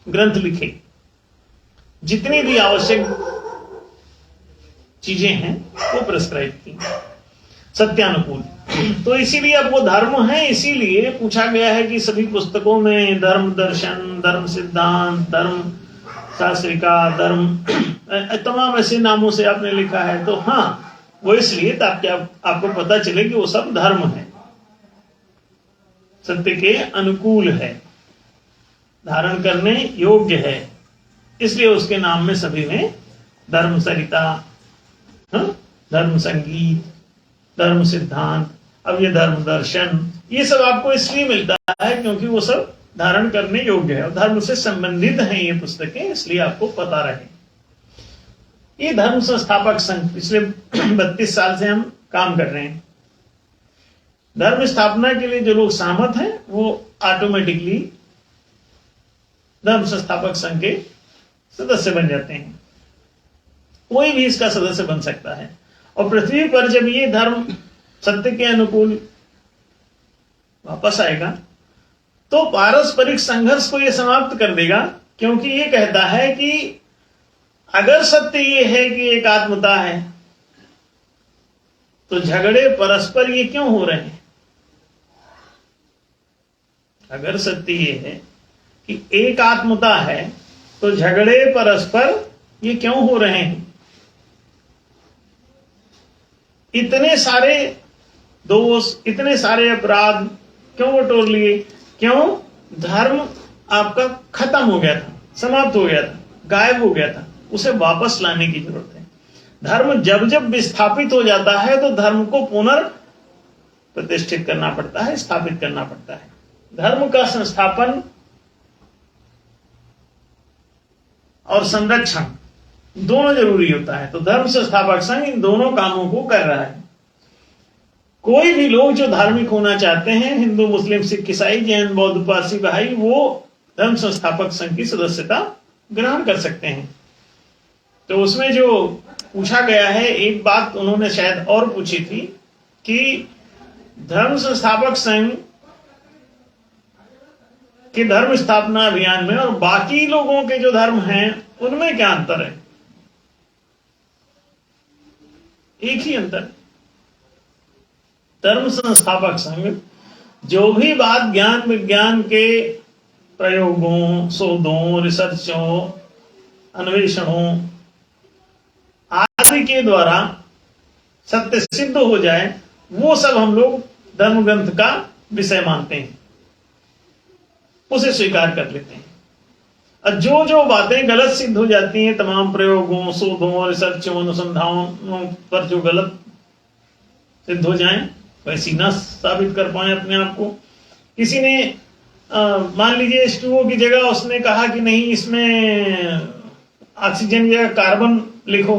ग्रंथ लिखे, जितनी भी आवश्यक चीजें हैं वो प्रिस्क्राइब की सत्यानुकूल। तो इसीलिए अब वो धर्म है, इसीलिए पूछा गया है कि सभी पुस्तकों में धर्म दर्शन, धर्म सिद्धांत, धर्म शास्त्रिका, धर्म तमाम ऐसे नामों से आपने लिखा है। तो हाँ, वो इसलिए ताकि आपको पता चले कि वो सब धर्म है, सत्य के अनुकूल है, धारण करने योग्य है, इसलिए उसके नाम में सभी में धर्म सरिता, धर्म संगीत, धर्म सिद्धांत, अब ये धर्म दर्शन, ये सब आपको इसलिए मिलता है क्योंकि वो सब धारण करने योग्य है और धर्म से संबंधित हैं ये पुस्तकें, इसलिए आपको पता रहे। ये धर्म संस्थापक संघ पिछले 32 साल से हम काम कर रहे हैं। धर्म स्थापना के लिए जो लोग सहमत हैं वो ऑटोमेटिकली धर्म संस्थापक संघ के सदस्य बन जाते हैं। कोई भी इसका सदस्य बन सकता है। और पृथ्वी पर जब ये धर्म सत्य के अनुकूल वापस आएगा तो पारस्परिक संघर्ष को ये समाप्त कर देगा, क्योंकि ये कहता है कि अगर सत्य ये है कि एक आत्मता है तो झगड़े परस्पर ये क्यों हो रहे हैं। अगर सत्य ये है कि एक आत्मता है तो झगड़े परस्पर ये क्यों हो रहे हैं। इतने सारे दोष, इतने सारे अपराध क्यों बटोर लिए, क्यों? धर्म आपका खत्म हो गया था, समाप्त हो गया था, गायब हो गया था, उसे वापस लाने की जरूरत है। धर्म जब जब विस्थापित हो जाता है तो धर्म को पुनर्प्रतिष्ठित करना पड़ता है, स्थापित करना पड़ता है। धर्म का संस्थापन और संरक्षण दोनों जरूरी होता है। तो धर्म संस्थापक संघ इन दोनों कामों को कर रहा है। कोई भी लोग जो धार्मिक होना चाहते हैं, हिंदू, मुस्लिम, सिख, ईसाई, जैन, बौद्ध, पारसी भाई, वो धर्म संस्थापक संघ की सदस्यता ग्रहण कर सकते हैं। तो उसमें जो पूछा गया है, एक बात उन्होंने शायद और पूछी थी कि धर्म संस्थापक संघ के धर्म स्थापना अभियान में और बाकी लोगों के जो धर्म हैं उनमें क्या अंतर है। एक ही अंतर, धर्म संस्थापक संघ जो भी बात ज्ञान विज्ञान के प्रयोगों, शोधों, रिसर्चों, अन्वेषणों आदि के द्वारा सत्य सिद्ध हो जाए, वो सब हम लोग धर्म ग्रंथ का विषय मानते हैं, उसे स्वीकार कर लेते हैं। और जो जो बातें गलत सिद्ध हो जाती हैं, तमाम प्रयोगों, शोधों, रिसर्चों, अनुसंधानों पर जो गलत सिद्ध हो जाएं, वैसी न साबित कर पाए अपने आप को। किसी ने मान लीजिए H2O की जगह उसने कहा कि नहीं, इसमें ऑक्सीजन की जगह कार्बन लिखो,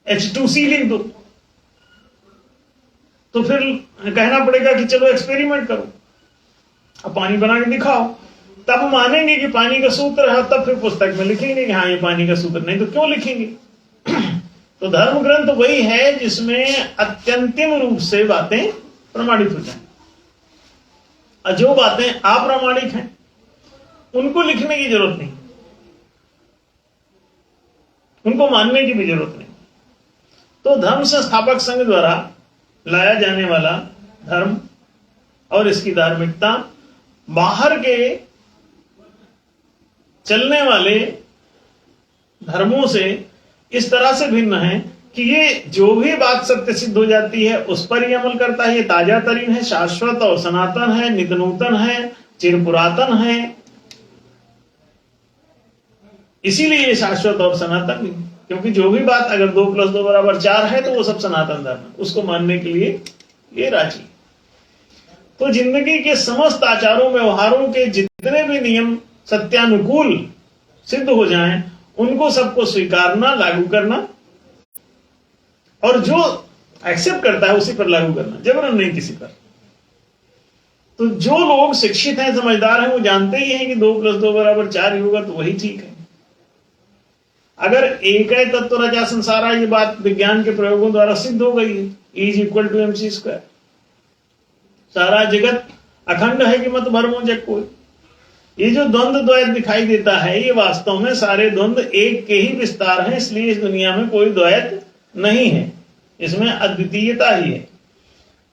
H2C लिख दो, तो फिर कहना पड़ेगा कि चलो एक्सपेरिमेंट करो, अब पानी बना के दिखाओ, तब मानेंगे कि पानी का सूत्र है, तब फिर पुस्तक में लिखेंगे कि हाँ ये पानी का सूत्र, नहीं तो क्यों लिखेंगे। तो धर्म ग्रंथ वही है जिसमें अत्यंतिम रूप से बातें प्रमाणित हो जाए, और जो बातें अप्रामाणिक हैं उनको लिखने की जरूरत नहीं, उनको मानने की भी जरूरत नहीं। तो धर्म संस्थापक संघ द्वारा लाया जाने वाला धर्म और इसकी धार्मिकता बाहर के चलने वाले धर्मों से इस तरह से भिन्न है कि ये जो भी बात सत्य सिद्ध हो जाती है उस पर ही अमल करता है। ये ताजा तरीन है, शाश्वत और सनातन है, नित्य नूतन है, चिर पुरातन है, इसीलिए ये शाश्वत और सनातन है। क्योंकि जो भी बात अगर 2 + 2 = 4 है तो वो सब सनातन धर्म है, उसको मानने के लिए ये राजी। तो जिंदगी के समस्त आचारों व्यवहारों के जितने भी नियम सत्यानुकूल सिद्ध हो जाएं, उनको सबको स्वीकारना, लागू करना, और जो एक्सेप्ट करता है उसी पर लागू करना, जबरन नहीं किसी पर। तो जो लोग शिक्षित हैं, समझदार हैं, वो जानते ही हैं कि 2 + 2 = 4 ही होगा, तो वही ठीक है। अगर एक है तत्व रचा संसारा, ये बात विज्ञान के प्रयोगों द्वारा सिद्ध हो गई है, E = mc²। सारा जगत अखंड है कि मत भरमो जग कोई। ये जो द्वंद्व द्वैत दिखाई देता है, ये वास्तव में सारे द्वंद्व एक के ही विस्तार है, इसलिए इस दुनिया में कोई द्वैत नहीं है, इसमें अद्वितीयता ही है।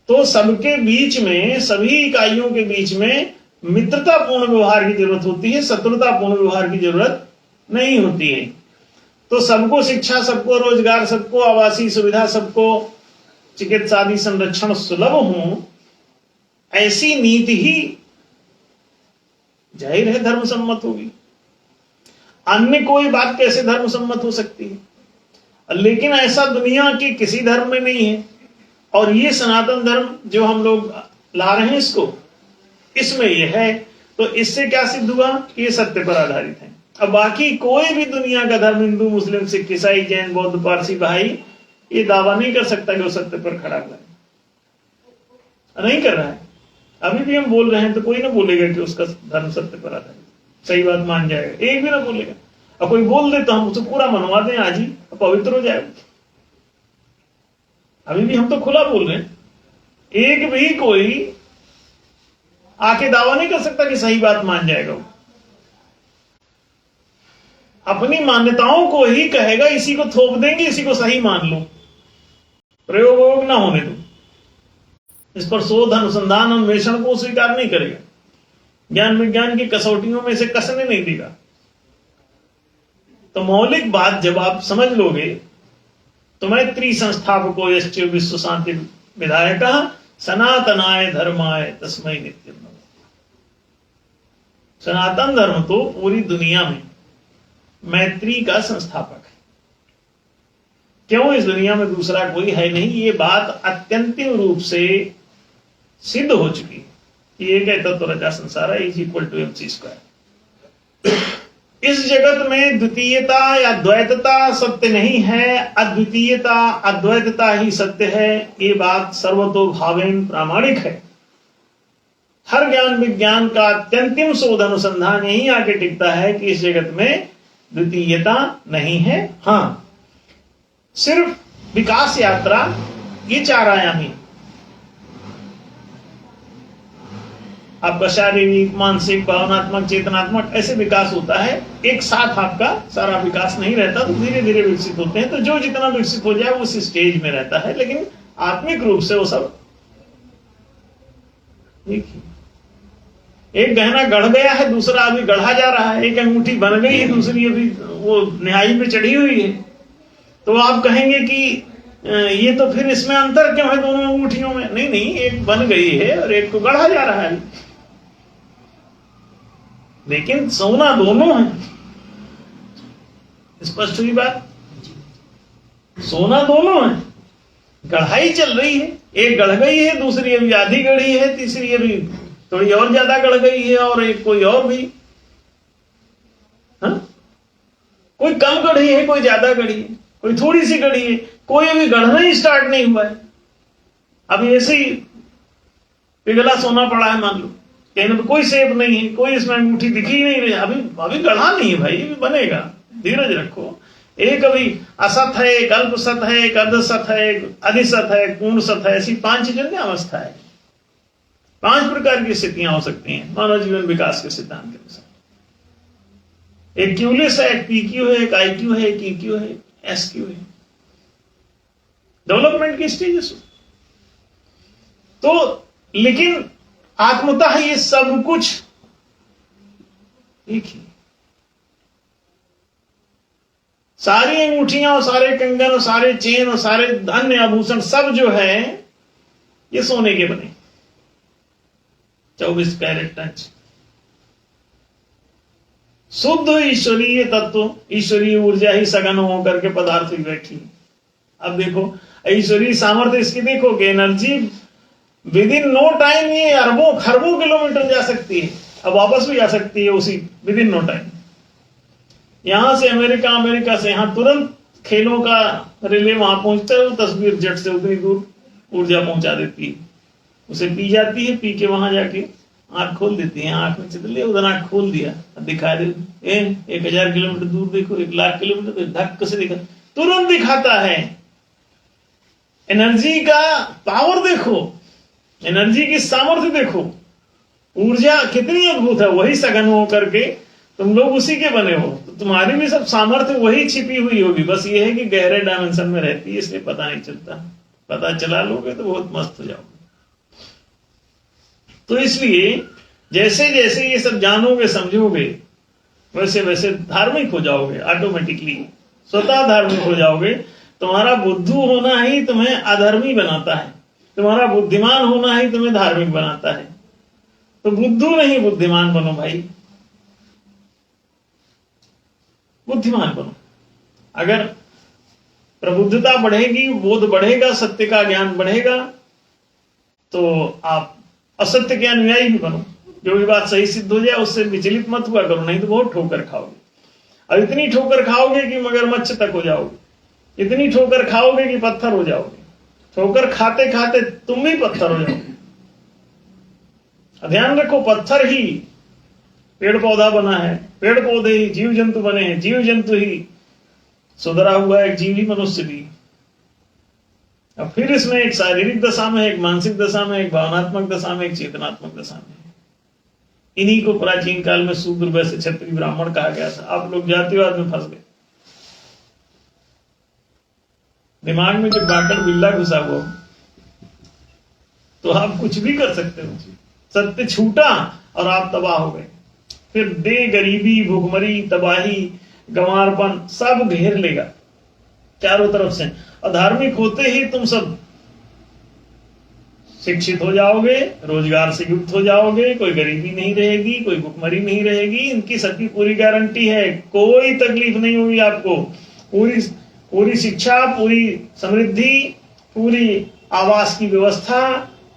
तो सबके बीच में, सभी इकाइयों के बीच में मित्रतापूर्ण व्यवहार की जरूरत होती है, शत्रुतापूर्ण व्यवहार की जरूरत नहीं होती है। तो सबको शिक्षा, सबको रोजगार, सबको आवासीय सुविधा, सबको चिकित्सा आदि संरक्षण सुलभ हो, ऐसी नीति ही जाहिर है धर्म सम्मत होगी। अन्य कोई बात कैसे धर्म सम्मत हो सकती है? लेकिन ऐसा दुनिया के किसी धर्म में नहीं है। और ये सनातन धर्म जो हम लोग ला रहे हैं, इसमें यह है। तो इससे क्या सिद्ध हुआ कि ये सत्य पर आधारित है। अब बाकी कोई भी दुनिया का धर्म, हिंदू, मुस्लिम, सिख, ईसाई, जैन, बौद्ध, पारसी भाई, ये दावा नहीं कर सकता कि वो सत्य पर खड़ा हुआ है, नहीं कर रहा है। अभी भी हम बोल रहे हैं तो कोई ना बोलेगा कि उसका धर्म सत्य पर आधारित, सही बात मान जाएगा, एक भी ना बोलेगा। और कोई बोल दे तो हम उसे पूरा मनवा दें आज ही, पवित्र हो जाएगा। अभी भी हम तो खुला बोल रहे हैं, एक भी कोई आके दावा नहीं कर सकता कि सही बात मान जाएगा। वो अपनी मान्यताओं को ही कहेगा, इसी को थोप देंगे, इसी को सही मान लो, प्रयोग वयोग ना होने दो। इस पर शोध अनुसंधान अन्वेषण को स्वीकार नहीं करेगा, ज्ञान विज्ञान की कसौटियों में इसे कसने नहीं देगा। तो मौलिक बात जब आप समझ लोगे तो मैं त्रिसंस्थापको यश्च विश्व शांति विधायक सनातनाय धर्माय तस्मै नित्यम नमः। सनातन धर्म तो पूरी दुनिया में मैत्री का संस्थापक है। क्यों? इस दुनिया में दूसरा कोई है नहीं। ये बात अत्यंतिम रूप से सिद्ध हो चुकी है कि एक है तत्व रचा संसार है is equal to MC square. इस जगत में द्वितीयता या द्वैतता सत्य नहीं है, अद्वितीयता अद्वैतता ही सत्य है। ये बात सर्वतोभावेन प्रामाणिक है। हर ज्ञान विज्ञान का अत्यंतिम शोध अनुसंधान यही आके टिकता है कि इस जगत में द्वितीयता नहीं है। हाँ, सिर्फ विकास यात्रा ये 4 आयामी, आपका शारीरिक, मानसिक, भावनात्मक, चेतनात्मक ऐसे विकास होता है। एक साथ आपका सारा विकास नहीं रहता, तो धीरे धीरे विकसित होते हैं। तो जो जितना विकसित हो जाए वो उस स्टेज में रहता है, लेकिन आत्मिक रूप से वो सब देखिए, एक गहना गढ़ गया है, दूसरा अभी गढ़ा जा रहा है। एक अंगूठी बन गई है, दूसरी अभी वो निहाई पे चढ़ी हुई है। तो आप कहेंगे कि ये तो फिर इसमें अंतर क्यों है दोनों अंगूठियों में? नहीं नहीं, एक बन गई है और एक को गढ़ा जा रहा है, लेकिन सोना दोनों है। स्पष्ट हुई बात? सोना दोनों है, गढ़ाई चल रही है। एक गढ़ गई है, दूसरी अभी आधी गढ़ी है, तीसरी अभी थोड़ी और ज्यादा गढ़ गई है, और एक कोई और भी। हाँ? कोई कम गढ़ी है, कोई ज्यादा गढ़ी है, कोई थोड़ी सी गढ़ी है, कोई अभी गढ़ना ही स्टार्ट नहीं हुआ है। अभी ऐसे ही पिघला सोना पड़ा है, मान लो कहीं पे कोई सेब नहीं है, कोई इसमें अंगूठी दिखी नहीं रही, अभी गढ़ा नहीं है भाई, अभी बनेगा, धीरज रखो। एक अभी असत है, एक अल्प सत है, एक अर्ध सत है, एक अधिसत है, पूर्ण सत है। ऐसी 5 जन्य अवस्था है। 5 प्रकार की स्थितियां हो सकती हैं मानव जीवन विकास के सिद्धांत के अनुसार। एक क्यूलेस है, एक PQ है, एक IQ है, एक EQ है, SQ है। डेवलपमेंट की स्टेजेस। तो लेकिन आत्मतः ये सब कुछ एक ही, सारी अंगूठियां और सारे कंगन और सारे चेन और सारे अन्य आभूषण सब जो है ये सोने के बने। 24 कैरेट टच शुद्ध ईश्वरीय तत्व, ईश्वरीय ऊर्जा ही सघन होकर के पदार्थ ही बैठी। अब देखो ईश्वरीय सामर्थ्य इसकी देखो कि energy within no time ये अरबों खरबों किलोमीटर जा सकती है, अब वापस भी जा सकती है उसी विद इन नो टाइम। यहां से अमेरिका, अमेरिका से यहां तुरंत खेलों का रिले वहां पहुंचता है, वो तस्वीर जट से उतनी दूर ऊर्जा पहुंचा देती है, उसे पी जाती है, पी के वहां जाके आंख खोल देती है। आंख में चितले, उधर आंख खोल दिया, दिखा दे 1000 किलोमीटर दूर देखो, 1,00,000 किलोमीटर, धक्क से दिखा, तुरंत दिखाता है। एनर्जी का पावर देखो, एनर्जी की सामर्थ्य देखो, ऊर्जा कितनी अद्भुत है। वही सघन हो करके तुम लोग उसी के बने हो, तो तुम्हारी भी सब सामर्थ्य वही छिपी हुई होगी। बस ये है कि गहरे डायमेंशन में रहती है, इसलिए पता नहीं चलता। पता चला लोगे तो बहुत मस्त हो जाओगे। तो इसलिए जैसे जैसे ये सब जानोगे समझोगे, वैसे वैसे धार्मिक हो जाओगे, ऑटोमेटिकली स्वतः धार्मिक हो जाओगे। तुम्हारा बुद्धू होना ही तुम्हें अधर्मी बनाता है, तुम्हारा बुद्धिमान होना ही तुम्हें धार्मिक बनाता है। तो बुद्धू नहीं, बुद्धिमान बनो भाई, बुद्धिमान बनो। अगर प्रबुद्धता बढ़ेगी, बोध बढ़ेगा, सत्य का ज्ञान बढ़ेगा, तो आप असत्य के अनुयायी भी बनो। जो भी बात सही सिद्ध हो जाए उससे विचलित मत हुआ करो, नहीं तो बहुत ठोकर खाओगे। और इतनी ठोकर खाओगे कि मगरमच्छ तक हो जाओगे, इतनी ठोकर खाओगे कि पत्थर हो जाओगे। ठोकर खाते खाते तुम भी पत्थर हो जाओगे। ध्यान रखो, पत्थर ही पेड़ पौधा बना है, पेड़ पौधे ही जीव जंतु बने हैं, जीव जंतु ही सुधरा हुआ एक जीव ही मनुष्य भी। अब फिर इसमें एक शारीरिक दशा में, एक मानसिक दशा में, एक भावनात्मक दशा में, एक चेतनात्मक दशा में। इन्हीं को प्राचीन काल में शूद्र, वैश्य, क्षत्रिय, ब्राह्मण कहा गया था। आप लोग जातिवाद में फंस गए। दिमाग में जब बाकर बिल्ला घुसा हुआ तो आप कुछ भी कर सकते हो। सत्य छूटा और आप तबाह हो गए। फिर दे गरीबी, भुखमरी, तबाही, गंवारपन सब घेर लेगा चारों तरफ से। और धार्मिक होते ही तुम सब शिक्षित हो जाओगे, रोजगार से युक्त हो जाओगे, कोई गरीबी नहीं रहेगी, कोई भुखमरी नहीं रहेगी। इनकी सबकी पूरी गारंटी है, कोई तकलीफ नहीं होगी आपको। पूरी शिक्षा, पूरी समृद्धि, पूरी आवास की व्यवस्था,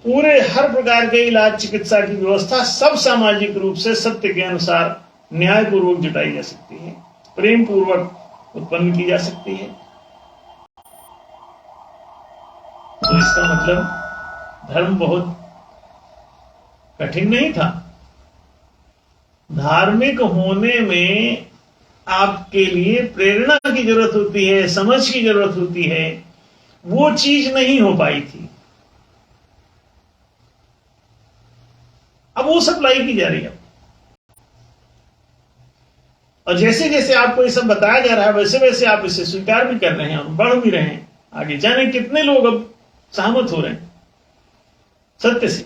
पूरे हर प्रकार के इलाज चिकित्सा की व्यवस्था सब सामाजिक रूप से सत्य के अनुसार न्यायपूर्वक जुटाई जा सकती है, प्रेम पूर्वक उत्पन्न की जा सकती है। तो इसका मतलब धर्म बहुत कठिन नहीं था। धार्मिक होने में आपके लिए प्रेरणा की जरूरत होती है, समझ की जरूरत होती है। वो चीज नहीं हो पाई थी, अब वो सप्लाई की जा रही है। और जैसे जैसे आपको ये सब बताया जा रहा है, वैसे वैसे आप इसे स्वीकार भी कर रहे हैं और बढ़ भी रहे हैं आगे। जाने कितने लोग अब सहमत हो रहे हैं सत्य से।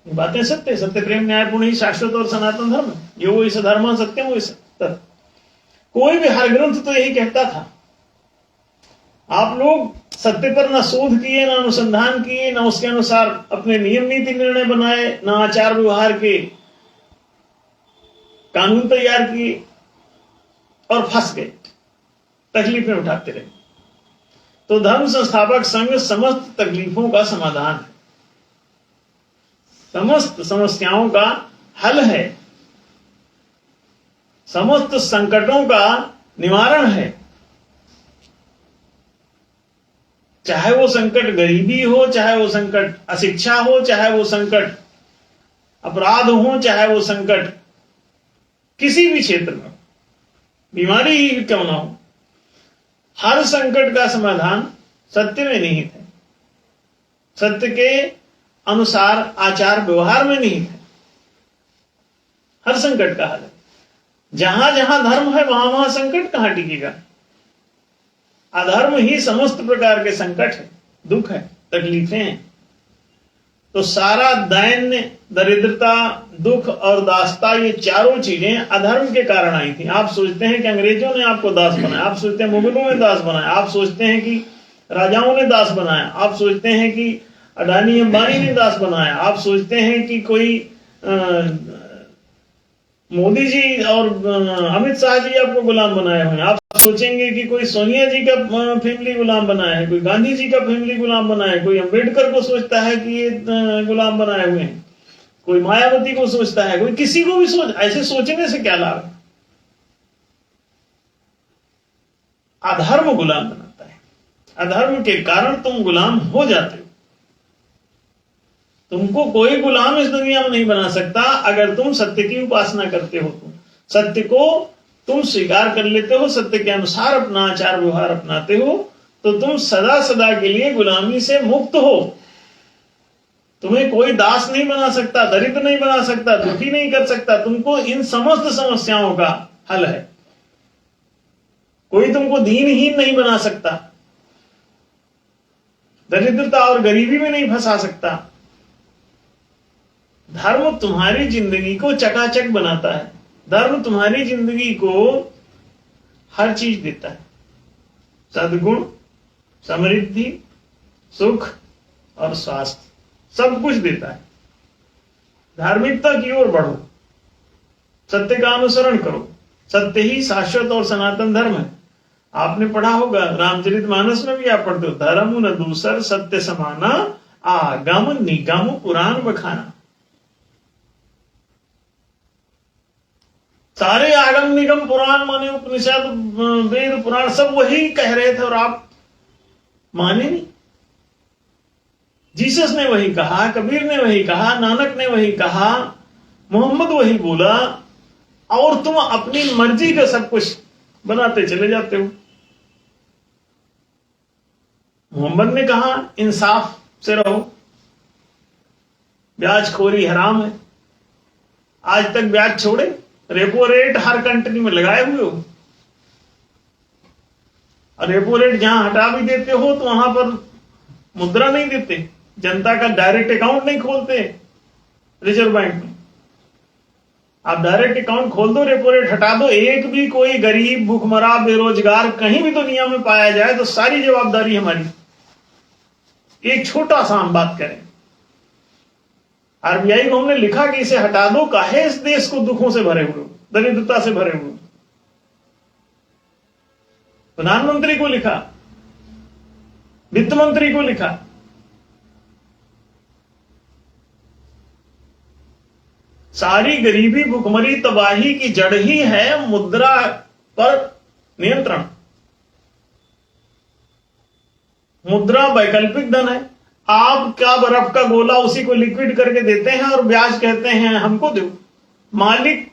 ये बातें सत्य, सत्य प्रेम न्यायपूर्ण ही शाश्वत और सनातन धर्म। ये वो इस धर्म सत्यम वो इस तत्व। कोई भी हर ग्रंथ तो यही कहता था। आप लोग सत्य पर ना शोध किए, ना अनुसंधान किए, ना उसके अनुसार अपने नियम नीति निर्णय बनाए, ना आचार व्यवहार के कानून तैयार किए और फंस गए, तकलीफें उठाते रहे। तो धर्म संस्थापक संघ समस्त तकलीफों का समाधान है, समस्त समस्याओं का हल है, समस्त संकटों का निवारण है। चाहे वो संकट गरीबी हो, चाहे वो संकट अशिक्षा हो, चाहे वो संकट अपराध हो, चाहे वो संकट किसी भी क्षेत्र में, बीमारी ही क्यों ना हो, हर संकट का समाधान सत्य में निहित है। सत्य के अनुसार आचार व्यवहार में निहित है। हर संकट का हल है। जहां जहां धर्म है वहां वहां संकट कहां टिकेगा। अधर्म ही समस्त प्रकार के संकट है, दुख है, तकलीफें हैं। तो सारा दैन्य, दरिद्रता, दुख और दासता, ये चारों चीजें अधर्म के कारण आई थी। आप सोचते हैं कि अंग्रेजों ने आपको दास बनाया, आप सोचते हैं मुगलों ने दास बनाया, आप सोचते हैं कि राजाओं ने दास बनाया, आप सोचते हैं कि अडानी अंबानी ने दास बनाया, आप सोचते हैं कि कोई मोदी जी और अमित शाह जी आपको गुलाम बनाए हुए हैं। आप सोचेंगे कि कोई सोनिया जी का फैमिली गुलाम बनाया है, कोई गांधी जी का फैमिली गुलाम बनाया है, कोई अंबेडकर को सोचता है कि ये गुलाम बनाए हुए हैं, कोई मायावती को सोचता है, कोई किसी को भी सोच। ऐसे सोचने से क्या लाभ है? अधर्म गुलाम बनाता है। अधर्म के कारण तुम गुलाम हो जाते हो। तुमको कोई गुलाम इस दुनिया में नहीं बना सकता अगर तुम सत्य की उपासना करते हो। तुम सत्य को तुम स्वीकार कर लेते हो, सत्य के अनुसार अपना आचार व्यवहार अपनाते हो, तो तुम सदा सदा के लिए गुलामी से मुक्त हो। तुम्हें कोई दास नहीं बना सकता, दरिद्र नहीं बना सकता, दुखी नहीं कर सकता। तुमको इन समस्त समस्याओं का हल है। कोई तुमको दीनहीन नहीं बना सकता, दरिद्रता और गरीबी में नहीं फंसा सकता। धर्म तुम्हारी जिंदगी को चकाचक बनाता है। धर्म तुम्हारी जिंदगी को हर चीज देता है, सद्गुण, समृद्धि, सुख और स्वास्थ्य, सब कुछ देता है। धार्मिकता की ओर बढ़ो, सत्य का अनुसरण करो। सत्य ही शाश्वत और सनातन धर्म है। आपने पढ़ा होगा, रामचरितमानस में भी आप पढ़ते हो, धर्म न दूसर सत्य समाना, आगम निगम पुराण बखाना। सारे आगम निगम पुराण माने उपनिषद, वेद, पुराण सब वही कह रहे थे और आप माने नहीं। जीसस ने वही कहा, कबीर ने वही कहा, नानक ने वही कहा, मोहम्मद वही बोला, और तुम अपनी मर्जी का सब कुछ बनाते चले जाते हो। मोहम्मद ने कहा इंसाफ से रहो, ब्याजखोरी हराम है। आज तक ब्याज छोड़े? रेपो रेट हर कंट्री में लगाए हुए हो, और रेपो रेट जहां हटा भी देते हो तो वहां पर मुद्रा नहीं देते, जनता का डायरेक्ट अकाउंट नहीं खोलते रिजर्व बैंक में। आप डायरेक्ट अकाउंट खोल दो, रेपो रेट हटा दो, एक भी कोई गरीब, भूखमरा, बेरोजगार कहीं भी दुनिया में पाया जाए तो सारी जवाबदारी हमारी। एक छोटा सा हम बात करें, आरबीआई को हमने लिखा कि इसे हटा दो, काहे इस देश को दुखों से भरे हुए, दरिद्रता से भरे हुए। प्रधानमंत्री को लिखा, वित्त मंत्री को लिखा, सारी गरीबी, भुखमरी, तबाही की जड़ ही है मुद्रा पर नियंत्रण। मुद्रा वैकल्पिक धन है। आप क्या बर्फ का गोला उसी को लिक्विड करके देते हैं और ब्याज कहते हैं हमको दो। मालिक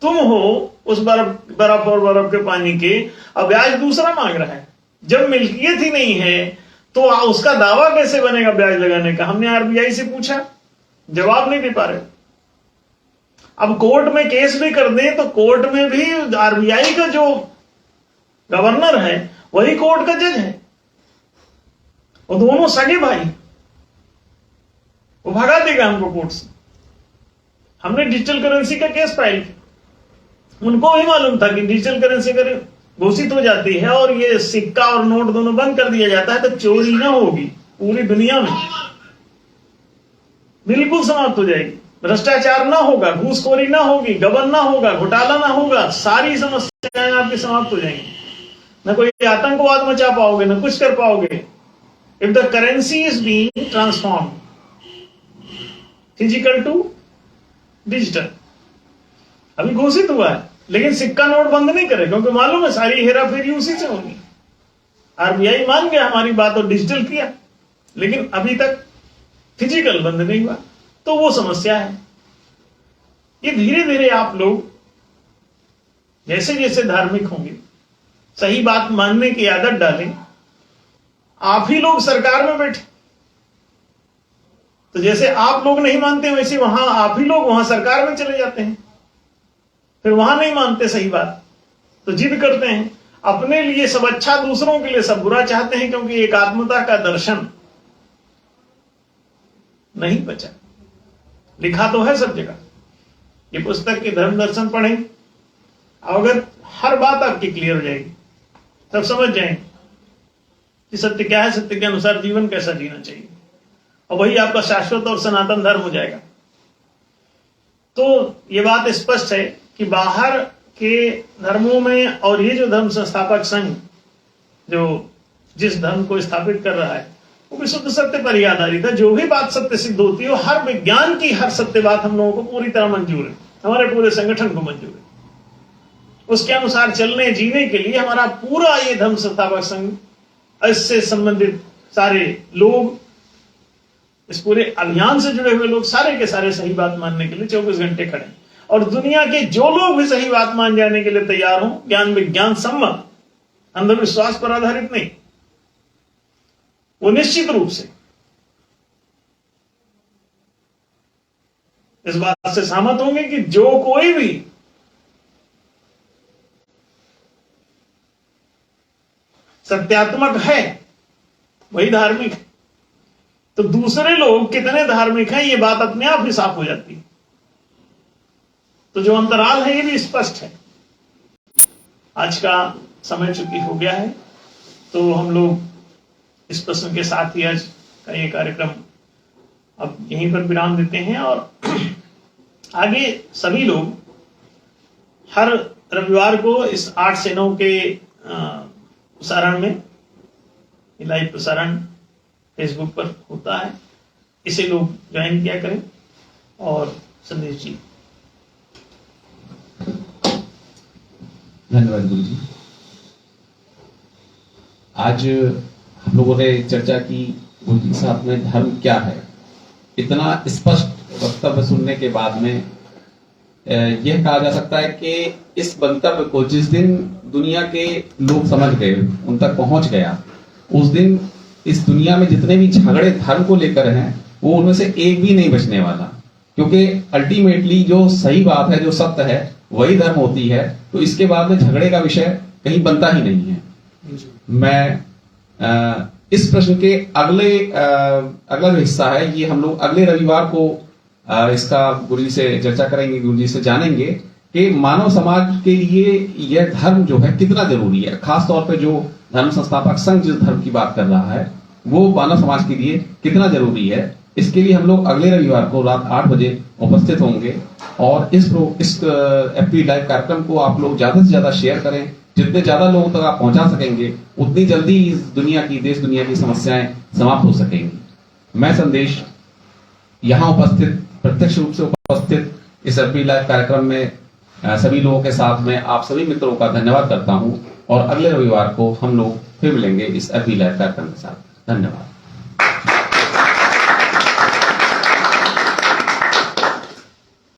तुम हो उस बर्फ और बर्फ के पानी के, अब ब्याज दूसरा मांग रहा है। जब मिल्कियत ही नहीं है तो उसका दावा कैसे बनेगा ब्याज लगाने का? हमने आरबीआई से पूछा, जवाब नहीं दे पा रहे। अब कोर्ट में केस भी कर दें तो कोर्ट में भी आरबीआई का जो गवर्नर है वही कोर्ट का जज है, वो दोनों सगे भाई, वो भगा देगा हमको कोर्ट से। हमने डिजिटल करेंसी का केस फाइल किया, उनको भी मालूम था कि डिजिटल करेंसी अगर घोषित हो जाती है और ये सिक्का और नोट दोनों बंद कर दिया जाता है तो चोरी ना होगी पूरी दुनिया में, बिल्कुल समाप्त हो जाएगी। भ्रष्टाचार ना होगा, घूसखोरी ना होगी, गबन ना होगा, घोटाला ना होगा, सारी समस्याएं आपकी समाप्त हो जाएंगी। ना कोई आतंकवाद मचा पाओगे, ना कुछ कर पाओगे। If the currency is being transformed, physical to digital, अभी घोषित हुआ है, लेकिन सिक्का नोट बंद नहीं करे क्योंकि मालूम है सारी हेराफेरी उसी से होगी। आरबीआई मान गया हमारी बात और डिजिटल किया, लेकिन अभी तक फिजिकल बंद नहीं हुआ, तो वो समस्या है। ये धीरे धीरे आप लोग जैसे जैसे धार्मिक होंगे, सही बात मानने की आदत डालें। आप ही लोग सरकार में बैठे, तो जैसे आप लोग नहीं मानते वैसे वहां आप ही लोग वहां सरकार में चले जाते हैं, फिर वहां नहीं मानते सही बात तो जिद करते हैं, अपने लिए सब अच्छा, दूसरों के लिए सब बुरा चाहते हैं, क्योंकि एकात्मता का दर्शन नहीं बचा। लिखा तो है सब जगह, ये पुस्तक के धर्म दर्शन पढ़ें, अगर हर बात आपकी क्लियर हो जाएगी, सब समझ जाएंगे कि सत्य क्या है, सत्य के अनुसार जीवन कैसा जीना चाहिए, और वही आपका शाश्वत और सनातन धर्म हो जाएगा। तो ये बात स्पष्ट है कि बाहर के धर्मों में और ये जो धर्म संस्थापक संघ जो जिस धर्म को स्थापित कर रहा है वो विशुद्ध सत्य पर ही आधारित है। जो भी बात सत्य सिद्ध होती है वो हर विज्ञान की हर सत्य बात हम लोगों को पूरी तरह मंजूर है, हमारे पूरे संगठन को मंजूर है। उसके अनुसार चलने जीने के लिए हमारा पूरा ये धर्म संस्थापक संघ, इससे संबंधित सारे लोग, इस पूरे अभियान से जुड़े हुए लोग सारे के सारे सही बात मानने के लिए 24 घंटे खड़े हैं। और दुनिया के जो लोग भी सही बात मान जाने के लिए तैयार हों, ज्ञान विज्ञान सम्मत, अंधविश्वास पर आधारित नहीं, वो निश्चित रूप से इस बात से सहमत होंगे कि जो कोई भी सत्यात्मक है वही धार्मिक है। तो दूसरे लोग कितने धार्मिक हैं ये बात अपने आप ही साफ हो जाती है। तो जो अंतराल है ये भी स्पष्ट है। आज का समय चूंकि हो गया है तो हम लोग इस प्रश्न के साथ ही आज का ये कार्यक्रम अब यहीं पर विराम देते हैं, और आगे सभी लोग हर रविवार को इस 8 से 9 के प्रसारण में, लाइव प्रसारण फेसबुक पर होता है, इसे लोग ज्वाइन किया करें। और संदेश जी। धन्यवाद गुरु जी। आज हम लोगों ने चर्चा की गुरुजी साहब में धर्म क्या है, इतना स्पष्ट वक्तव्य सुनने के बाद में यह कहा जा सकता है कि इस वक्तव्य को जिस दिन दुनिया के लोग समझ गए, उन तक पहुंच गया, उस दिन इस दुनिया में जितने भी झगड़े धर्म को लेकर हैं वो उनमें से एक भी नहीं बचने वाला, क्योंकि अल्टीमेटली जो सही बात है, जो सत्य है, वही धर्म होती है। तो इसके बाद में झगड़े का विषय कहीं बनता ही नहीं है। मैं इस प्रश्न के अगला जो हिस्सा है ये हम लोग अगले रविवार को इसका गुरुजी से चर्चा करेंगे, गुरुजी से जानेंगे कि मानव समाज के लिए यह धर्म जो है कितना जरूरी है। खास तौर पे जो धर्म संस्थापक संघ जिस धर्म की बात कर रहा है वो मानव समाज के लिए कितना जरूरी है। इसके लिए हम लोग अगले रविवार को रात 8 बजे उपस्थित होंगे और इस FP लाइव कार्यक्रम को आप लोग ज्यादा से ज्यादा शेयर करें। जितने ज्यादा लोगों तक आप पहुंचा सकेंगे उतनी जल्दी इस दुनिया की, देश दुनिया की समस्याएं समाप्त हो सकेंगी। मैं संदेश यहाँ उपस्थित, प्रत्यक्ष रूप से उपस्थित इस FP लाइव कार्यक्रम में सभी लोगों के साथ में आप सभी मित्रों का धन्यवाद करता हूं और अगले रविवार को हम लोग फिर मिलेंगे इस FP लाइव कार्यक्रम के साथ। धन्यवाद।